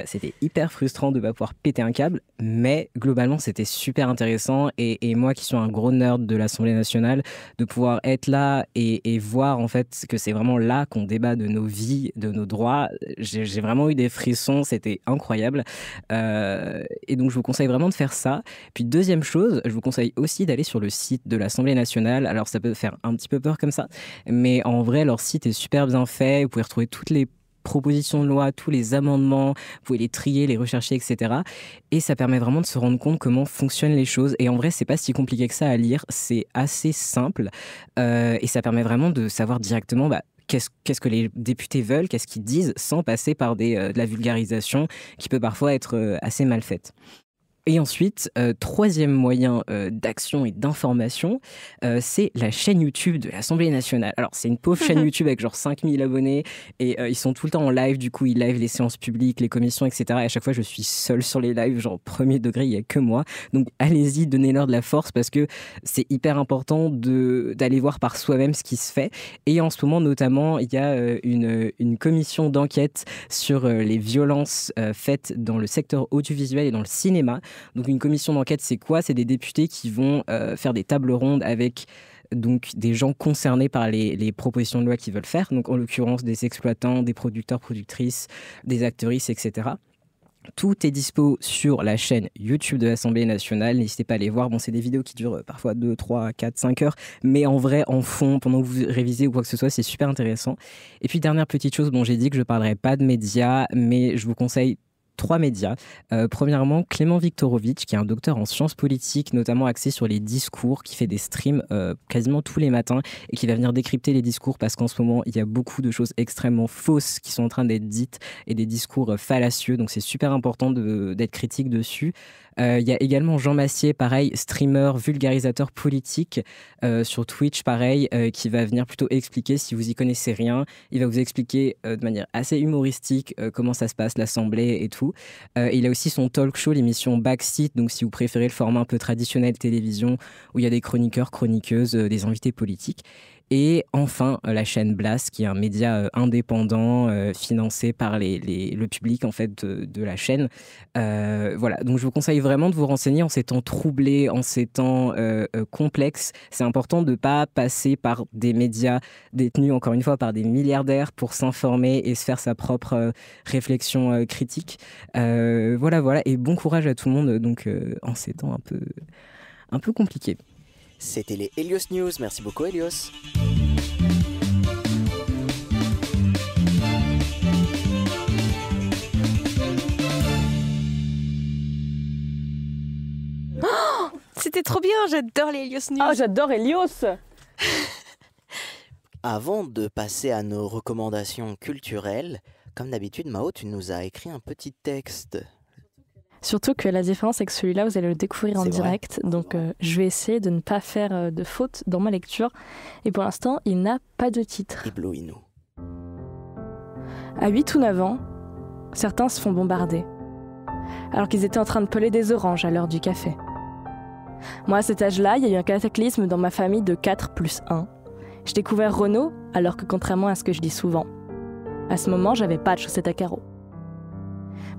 C'était hyper frustrant de ne pas pouvoir péter un câble, mais globalement, c'était super intéressant. Et moi, qui suis un gros nerd de l'Assemblée nationale, de pouvoir être là et voir en fait que c'est vraiment là qu'on débat de nos vies, de nos droits, j'ai vraiment eu des frissons. C'était incroyable et donc je vous conseille vraiment de faire ça. Puis deuxième chose, je vous conseille aussi d'aller sur le site de l'Assemblée nationale. Alors ça peut faire un petit peu peur comme ça, mais en vrai leur site est super bien fait, vous pouvez retrouver toutes les propositions de loi, tous les amendements, vous pouvez les trier, les rechercher, etc. Et ça permet vraiment de se rendre compte comment fonctionnent les choses. Et en vrai, c'est pas si compliqué que ça à lire, c'est assez simple. Et ça permet vraiment de savoir directement qu'est-ce que les députés veulent, qu'est-ce qu'ils disent, sans passer par de la vulgarisation qui peut parfois être assez mal faite. Et ensuite, troisième moyen d'action et d'information, c'est la chaîne YouTube de l'Assemblée nationale. Alors, c'est une pauvre chaîne YouTube avec genre 5000 abonnés et ils sont tout le temps en live. Du coup, ils live les séances publiques, les commissions, etc. Et à chaque fois, je suis seule sur les lives, genre premier degré, il n'y a que moi. Donc, allez-y, donnez-leur de la force parce que c'est hyper important d'aller voir par soi-même ce qui se fait. Et en ce moment, notamment, il y a une commission d'enquête sur les violences faites dans le secteur audiovisuel et dans le cinéma. Donc une commission d'enquête, c'est quoi ? C'est des députés qui vont faire des tables rondes avec donc, des gens concernés par les propositions de loi qu'ils veulent faire. Donc en l'occurrence des exploitants, des producteurs, productrices, des actrices, etc. Tout est dispo sur la chaîne YouTube de l'Assemblée nationale. N'hésitez pas à les voir. Bon, c'est des vidéos qui durent parfois 2, 3, 4, 5 heures. Mais en vrai, en fond, pendant que vous révisez ou quoi que ce soit, c'est super intéressant. Et puis, dernière petite chose, j'ai dit que je ne parlerai pas de médias, mais je vous conseille 3 médias. Premièrement, Clément Viktorovitch, qui est un docteur en sciences politiques, notamment axé sur les discours, qui fait des streams quasiment tous les matins et qui va venir décrypter les discours parce qu'en ce moment, il y a beaucoup de choses extrêmement fausses qui sont en train d'être dites et des discours fallacieux. Donc, c'est super important d'être critique dessus. Il y a également Jean Massier, pareil, streamer, vulgarisateur politique sur Twitch, pareil, qui va venir plutôt expliquer, si vous y connaissez rien, il va vous expliquer de manière assez humoristique comment ça se passe, l'Assemblée et tout. Il a aussi son talk show, l'émission Backseat, donc si vous préférez le format un peu traditionnel télévision, où il y a des chroniqueurs, chroniqueuses, des invités politiques. Et enfin, la chaîne Blast, qui est un média indépendant, financé par le public en fait, de la chaîne. Voilà, donc je vous conseille vraiment de vous renseigner en ces temps troublés, en ces temps complexes. C'est important de ne pas passer par des médias détenus, encore une fois, par des milliardaires pour s'informer et se faire sa propre réflexion critique. Voilà, et bon courage à tout le monde donc, en ces temps un peu compliqués. C'était les Helios News. Merci beaucoup, Helios. Oh, c'était trop bien, j'adore les Helios News. Oh, j'adore Helios. Avant de passer à nos recommandations culturelles, comme d'habitude, Mao, tu nous as écrit un petit texte. Surtout que la différence avec celui-là, vous allez le découvrir en direct. Donc, je vais essayer de ne pas faire de fautes dans ma lecture. Et pour l'instant, il n'a pas de titre. Éblouis-nous. À 8 ou 9 ans, certains se font bombarder. Alors qu'ils étaient en train de peler des oranges à l'heure du café. Moi, à cet âge-là, il y a eu un cataclysme dans ma famille de 4+1. J'ai découvert Renault, alors que contrairement à ce que je dis souvent, à ce moment, j'avais pas de chaussettes à carreaux.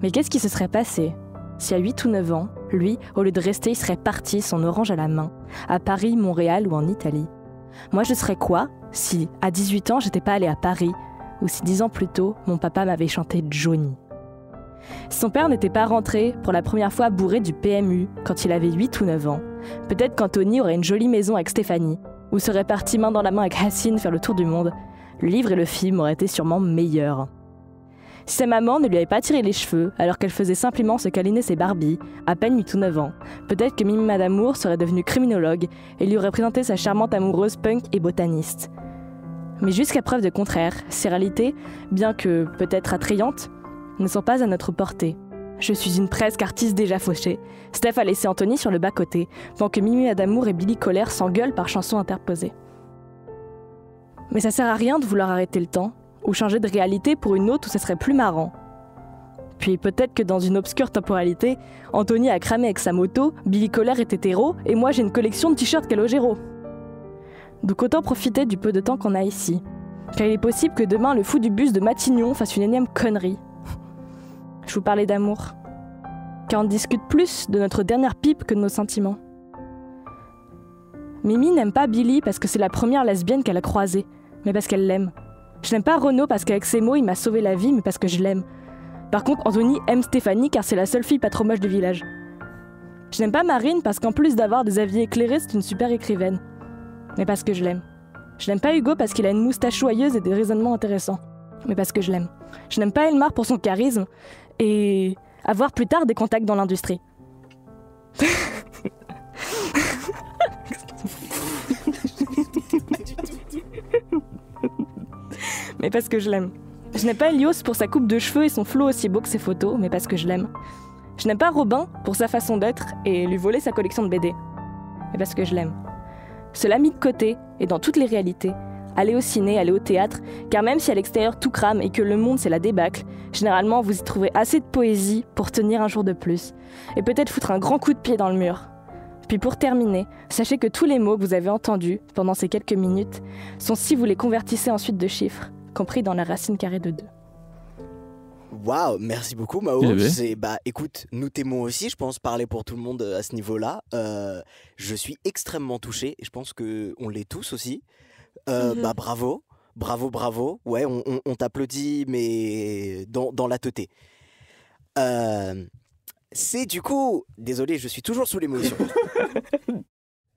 Mais qu'est-ce qui se serait passé si à 8 ou 9 ans, lui, au lieu de rester, il serait parti, son orange à la main, à Paris, Montréal ou en Italie? Moi, je serais quoi si, à 18 ans, j'étais pas allée à Paris, ou si 10 ans plus tôt, mon papa m'avait chanté Johnny? Si son père n'était pas rentré pour la première fois bourré du PMU quand il avait 8 ou 9 ans, peut-être qu'Anthony aurait une jolie maison avec Stéphanie, ou serait parti main dans la main avec Hassine faire le tour du monde. Le livre et le film auraient été sûrement meilleurs. Si sa maman ne lui avait pas tiré les cheveux alors qu'elle faisait simplement se câliner ses Barbies, à peine 8 ou 9 ans, peut-être que Mimi Madamour serait devenue criminologue et lui aurait présenté sa charmante amoureuse punk et botaniste. Mais jusqu'à preuve de contraire, ces réalités, bien que peut-être attrayantes, ne sont pas à notre portée. Je suis une presque artiste déjà fauchée. Steph a laissé Anthony sur le bas-côté, pendant que Mimi Madamour et Billy Colère s'engueulent par chansons interposées. Mais ça sert à rien de vouloir arrêter le temps, ou changer de réalité pour une autre où ce serait plus marrant. Puis peut-être que dans une obscure temporalité, Anthony a cramé avec sa moto, Billy Colère est hétéro, et moi j'ai une collection de t-shirts Calogero. Donc autant profiter du peu de temps qu'on a ici. Car il est possible que demain le fou du bus de Matignon fasse une énième connerie. Je vous parlais d'amour. Car on discute plus de notre dernière pipe que de nos sentiments. Mimi n'aime pas Billy parce que c'est la première lesbienne qu'elle a croisée, mais parce qu'elle l'aime. Je n'aime pas Renaud parce qu'avec ses mots, il m'a sauvé la vie, mais parce que je l'aime. Par contre, Anthony aime Stéphanie car c'est la seule fille pas trop moche du village. Je n'aime pas Marine parce qu'en plus d'avoir des avis éclairés, c'est une super écrivaine. Mais parce que je l'aime. Je n'aime pas Hugo parce qu'il a une moustache joyeuse et des raisonnements intéressants. Mais parce que je l'aime. Je n'aime pas Elmar pour son charisme et avoir plus tard des contacts dans l'industrie. Mais parce que je l'aime. Je n'aime pas Elios pour sa coupe de cheveux et son flow aussi beau que ses photos, mais parce que je l'aime. Je n'aime pas Robin pour sa façon d'être et lui voler sa collection de BD, mais parce que je l'aime. Cela mis de côté, et dans toutes les réalités, aller au ciné, aller au théâtre, car même si à l'extérieur tout crame et que le monde c'est la débâcle, généralement vous y trouvez assez de poésie pour tenir un jour de plus, et peut-être foutre un grand coup de pied dans le mur. Puis pour terminer, sachez que tous les mots que vous avez entendus pendant ces quelques minutes sont, si vous les convertissez ensuite de chiffres, compris dans la racine carrée de 2. Waouh, merci beaucoup Mao. Écoute, nous t'aimons aussi, je pense parler pour tout le monde à ce niveau-là. Je suis extrêmement touché et je pense qu'on l'est tous aussi. Bravo. Ouais, on t'applaudit, mais dans la teuté. C'est du coup, désolé, je suis toujours sous l'émotion.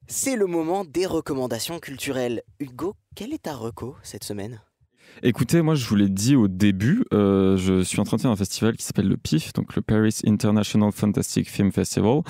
C'est le moment des recommandations culturelles. Hugo, quelle est ta reco cette semaine ? Écoutez, moi je vous l'ai dit au début, je suis en train de faire un festival qui s'appelle le PIF, donc le Paris International Fantastic Film Festival,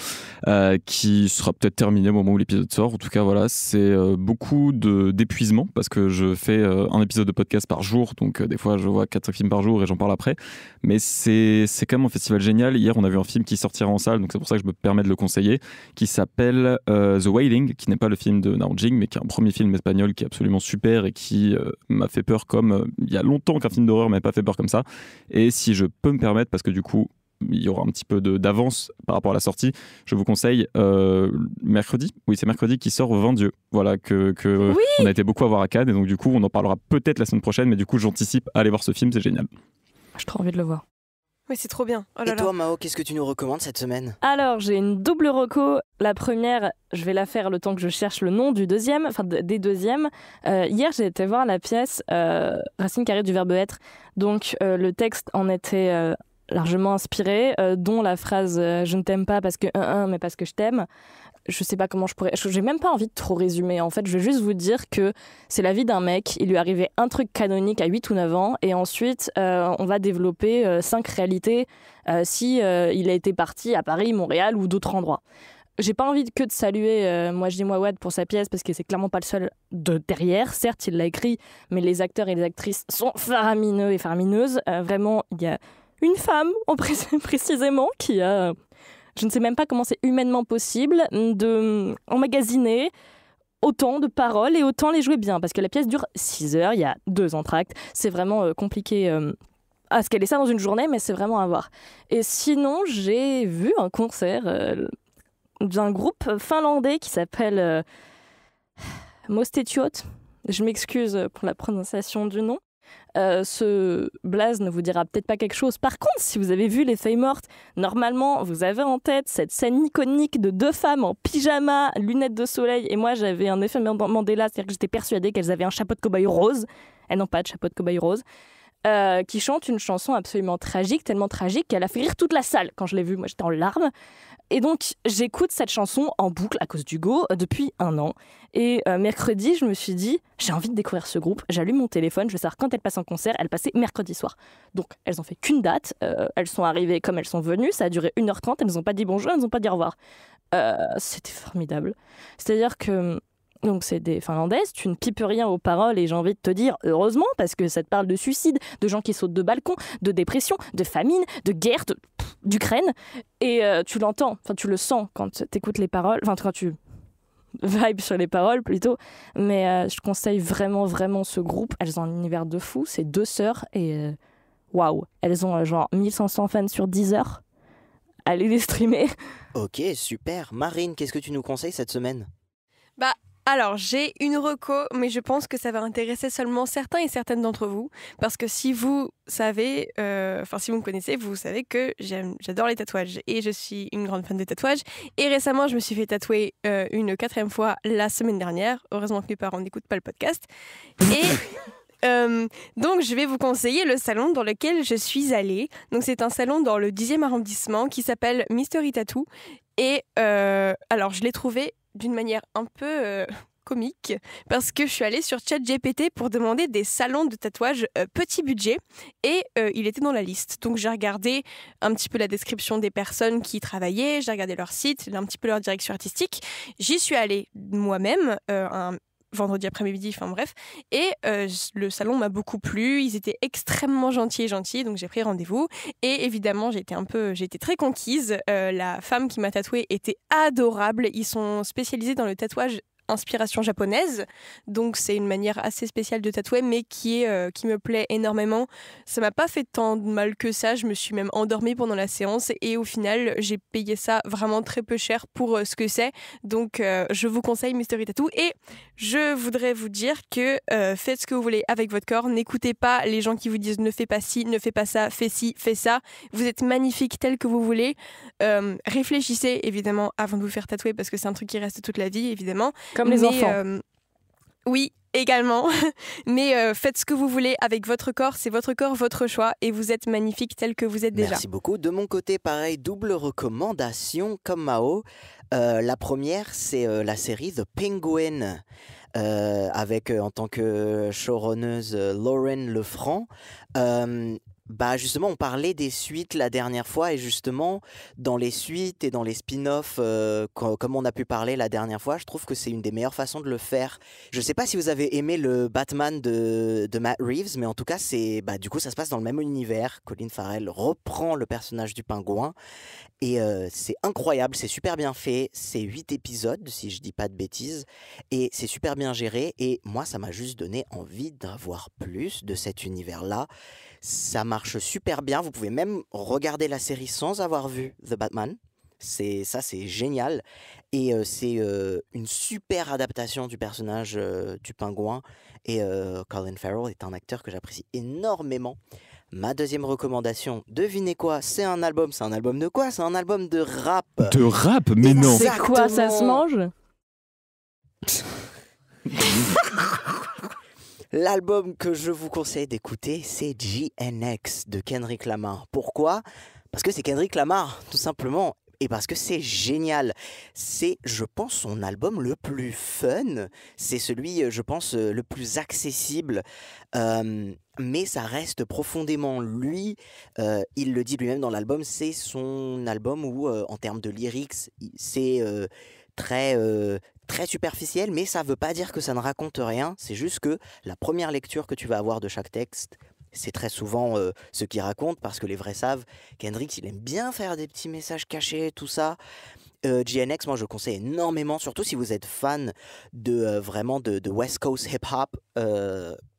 qui sera peut-être terminé au moment où l'épisode sort. En tout cas, voilà, c'est beaucoup d'épuisement parce que je fais un épisode de podcast par jour, donc des fois je vois 4 films par jour et j'en parle après. Mais c'est quand même un festival génial. Hier, on a vu un film qui sortira en salle, donc c'est pour ça que je me permets de le conseiller, qui s'appelle The Wailing, qui n'est pas le film de Nao Jing, mais qui est un premier film espagnol qui est absolument super et qui m'a fait peur comme il y a longtemps qu'un film d'horreur m'avait pas fait peur comme ça. Et si je peux me permettre, parce que du coup il y aura un petit peu d'avance par rapport à la sortie, je vous conseille mercredi, oui c'est mercredi qui sort Vin Dieu, voilà, que oui, on a été beaucoup à voir à Cannes et donc du coup on en parlera peut-être la semaine prochaine, mais du coup j'anticipe, allez voir ce film, c'est génial. J'ai trop envie de le voir. Oui, c'est trop bien. Oh là et toi Mao, qu'est-ce que tu nous recommandes cette semaine ? Alors, j'ai une double reco. La première, je vais la faire le temps que je cherche le nom du deuxième, enfin des deuxièmes. Hier, j'ai été voir la pièce Racine carrée du verbe être. Donc, le texte en était largement inspiré, dont la phrase je ne t'aime pas parce que mais parce que je t'aime. Je sais pas comment je pourrais... J'ai même pas envie de trop résumer. En fait, je vais juste vous dire que c'est la vie d'un mec. Il lui arrivait un truc canonique à 8 ou 9 ans. Et ensuite, on va développer 5 réalités si il a été parti à Paris, Montréal ou d'autres endroits. J'ai pas envie que de saluer Moajdi Mouawad pour sa pièce parce que c'est clairement pas le seul derrière. Certes, il l'a écrit, mais les acteurs et les actrices sont faramineux et faramineuses. Vraiment, il y a une femme précisément qui a... Je ne sais même pas comment c'est humainement possible d'emmagasiner autant de paroles et autant les jouer bien. Parce que la pièce dure 6 heures, il y a 2 entr'actes. C'est vraiment compliqué à scaler ça dans une journée, mais c'est vraiment à voir. Et sinon, j'ai vu un concert d'un groupe finlandais qui s'appelle Mostetiot. Je m'excuse pour la prononciation du nom. Ce blaze ne vous dira peut-être pas quelque chose. Par contre, si vous avez vu Les Feuilles Mortes, normalement, vous avez en tête cette scène iconique de 2 femmes en pyjama, lunettes de soleil, et moi, j'avais un effet Mandela, c'est-à-dire que j'étais persuadée qu'elles avaient un chapeau de cow-boy rose. Elles n'ont pas de chapeau de cow-boy rose. Qui chante une chanson absolument tragique, tellement tragique qu'elle a fait rire toute la salle. Quand je l'ai vue, moi, j'étais en larmes. Et donc, j'écoute cette chanson en boucle à cause d'Hugo depuis 1 an. Et mercredi, je me suis dit, j'ai envie de découvrir ce groupe. J'allume mon téléphone, je veux savoir quand elles passent en concert. Elles passaient mercredi soir. Donc, elles n'ont fait qu'une date. Elles sont arrivées comme elles sont venues. Ça a duré 1h30. Elles nous ont pas dit bonjour, elles nous ont pas dit au revoir. C'était formidable. C'est-à-dire que... Donc c'est des Finlandaises, tu ne pipes rien aux paroles et j'ai envie de te dire heureusement parce que ça te parle de suicide, de gens qui sautent de balcons, de dépression, de famine, de guerre, d'Ukraine et tu l'entends, enfin tu le sens quand tu écoutes les paroles, enfin quand tu vibes sur les paroles plutôt, mais je conseille vraiment ce groupe, elles ont un univers de fou, c'est 2 sœurs et waouh, elles ont genre 1500 fans sur Deezer, allez les streamer. Ok, super. Marine, qu'est-ce que tu nous conseilles cette semaine ? Alors, j'ai une reco, mais je pense que ça va intéresser seulement certains et certaines d'entre vous. Parce que si vous savez, si vous me connaissez, vous savez que j'adore les tatouages. Et je suis une grande fan des tatouages. Et récemment, je me suis fait tatouer une 4e fois la semaine dernière. Heureusement que mes parents n'écoutent pas le podcast. Et... donc je vais vous conseiller le salon dans lequel je suis allée. Donc c'est un salon dans le 10e arrondissement qui s'appelle Mystery Tattoo. Et alors je l'ai trouvé d'une manière un peu comique parce que je suis allée sur ChatGPT pour demander des salons de tatouage petit budget et il était dans la liste. Donc j'ai regardé un petit peu la description des personnes qui y travaillaient, j'ai regardé leur site, un petit peu leur direction artistique. J'y suis allée moi-même un vendredi après-midi, enfin bref. Et le salon m'a beaucoup plu. Ils étaient extrêmement gentils, donc j'ai pris rendez-vous. Et évidemment, j'ai été très conquise. La femme qui m'a tatouée était adorable. Ils sont spécialisés dans le tatouage inspiration japonaise, donc c'est une manière assez spéciale de tatouer, mais qui me plaît énormément. Ça m'a pas fait tant de mal que ça, je me suis même endormie pendant la séance et au final j'ai payé ça vraiment très peu cher pour ce que c'est, donc je vous conseille Mystery Tattoo et je voudrais vous dire que faites ce que vous voulez avec votre corps, n'écoutez pas les gens qui vous disent ne fais pas ci, ne fais pas ça, fais ci, fais ça, vous êtes magnifique tel que vous voulez, réfléchissez évidemment avant de vous faire tatouer parce que c'est un truc qui reste toute la vie évidemment. Comme les enfants. Oui, également. Mais faites ce que vous voulez avec votre corps. C'est votre corps, votre choix. Et vous êtes magnifique tel que vous êtes déjà. Merci beaucoup. De mon côté, pareil, double recommandation comme Mao. La première, c'est la série The Penguin. Avec en tant que showrunneuse Lauren Lefranc. Justement, on parlait des suites la dernière fois et justement, dans les suites et dans les spin-offs, comme on a pu parler la dernière fois, je trouve que c'est une des meilleures façons de le faire. Je ne sais pas si vous avez aimé le Batman de Matt Reeves, mais en tout cas, du coup, ça se passe dans le même univers. Colin Farrell reprend le personnage du pingouin et c'est incroyable, c'est super bien fait. C'est 8 épisodes, si je ne dis pas de bêtises, et c'est super bien géré. Et moi, ça m'a juste donné envie d'avoir plus de cet univers-là. Ça marche super bien. Vous pouvez même regarder la série sans avoir vu The Batman. C'est génial. Et c'est une super adaptation du personnage du pingouin. Et Colin Farrell est un acteur que j'apprécie énormément. Ma deuxième recommandation, devinez quoi? C'est un album. C'est un album de quoi? C'est un album de rap. De rap? Mais non. C'est quoi? Ça se mange? L'album que je vous conseille d'écouter, c'est GNX de Kendrick Lamar. Pourquoi? Parce que c'est Kendrick Lamar, tout simplement. Et parce que c'est génial. C'est, je pense, son album le plus fun. C'est celui, je pense, le plus accessible. Mais ça reste profondément lui. Il le dit lui-même dans l'album. C'est son album où, en termes de lyrics, c'est très superficiel, mais ça ne veut pas dire que ça ne raconte rien. C'est juste que la première lecture que tu vas avoir de chaque texte, c'est très souvent ce qu'il raconte, parce que les vrais savent, Kendrick, il aime bien faire des petits messages cachés, tout ça. GNX, moi je conseille énormément, surtout si vous êtes fan de West Coast hip-hop,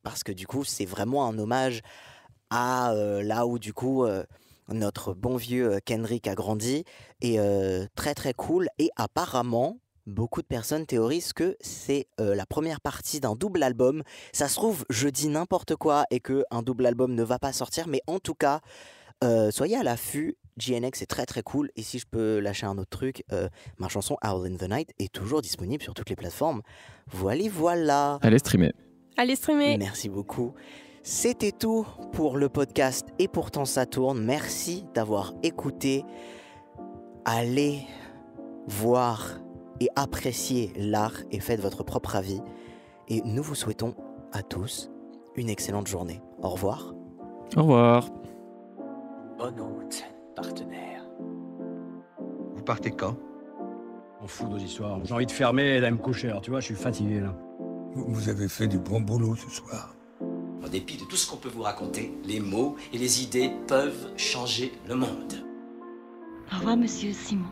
parce que du coup c'est vraiment un hommage à là où du coup notre bon vieux Kendrick a grandi, et très très cool. Et apparemment, beaucoup de personnes théorisent que c'est la première partie d'un double album. Ça se trouve, je dis n'importe quoi et qu'un double album ne va pas sortir, mais en tout cas, soyez à l'affût. GNX est très très cool. Et si je peux lâcher un autre truc, ma chanson Howl in the Night est toujours disponible sur toutes les plateformes. Voilà. Allez streamer. Allez streamer. Merci beaucoup. C'était tout pour le podcast Et pourtant ça tourne. Merci d'avoir écouté. Allez voir et appréciez l'art et faites votre propre avis. Et nous vous souhaitons à tous une excellente journée. Au revoir. Au revoir. Bonne route, partenaire. Vous partez quand? On fout nos histoires. J'ai envie de fermer et d'aller me coucher. Alors tu vois, je suis fatigué là. Vous avez fait du bon boulot ce soir. En dépit de tout ce qu'on peut vous raconter, les mots et les idées peuvent changer le monde. Au revoir, monsieur Simon.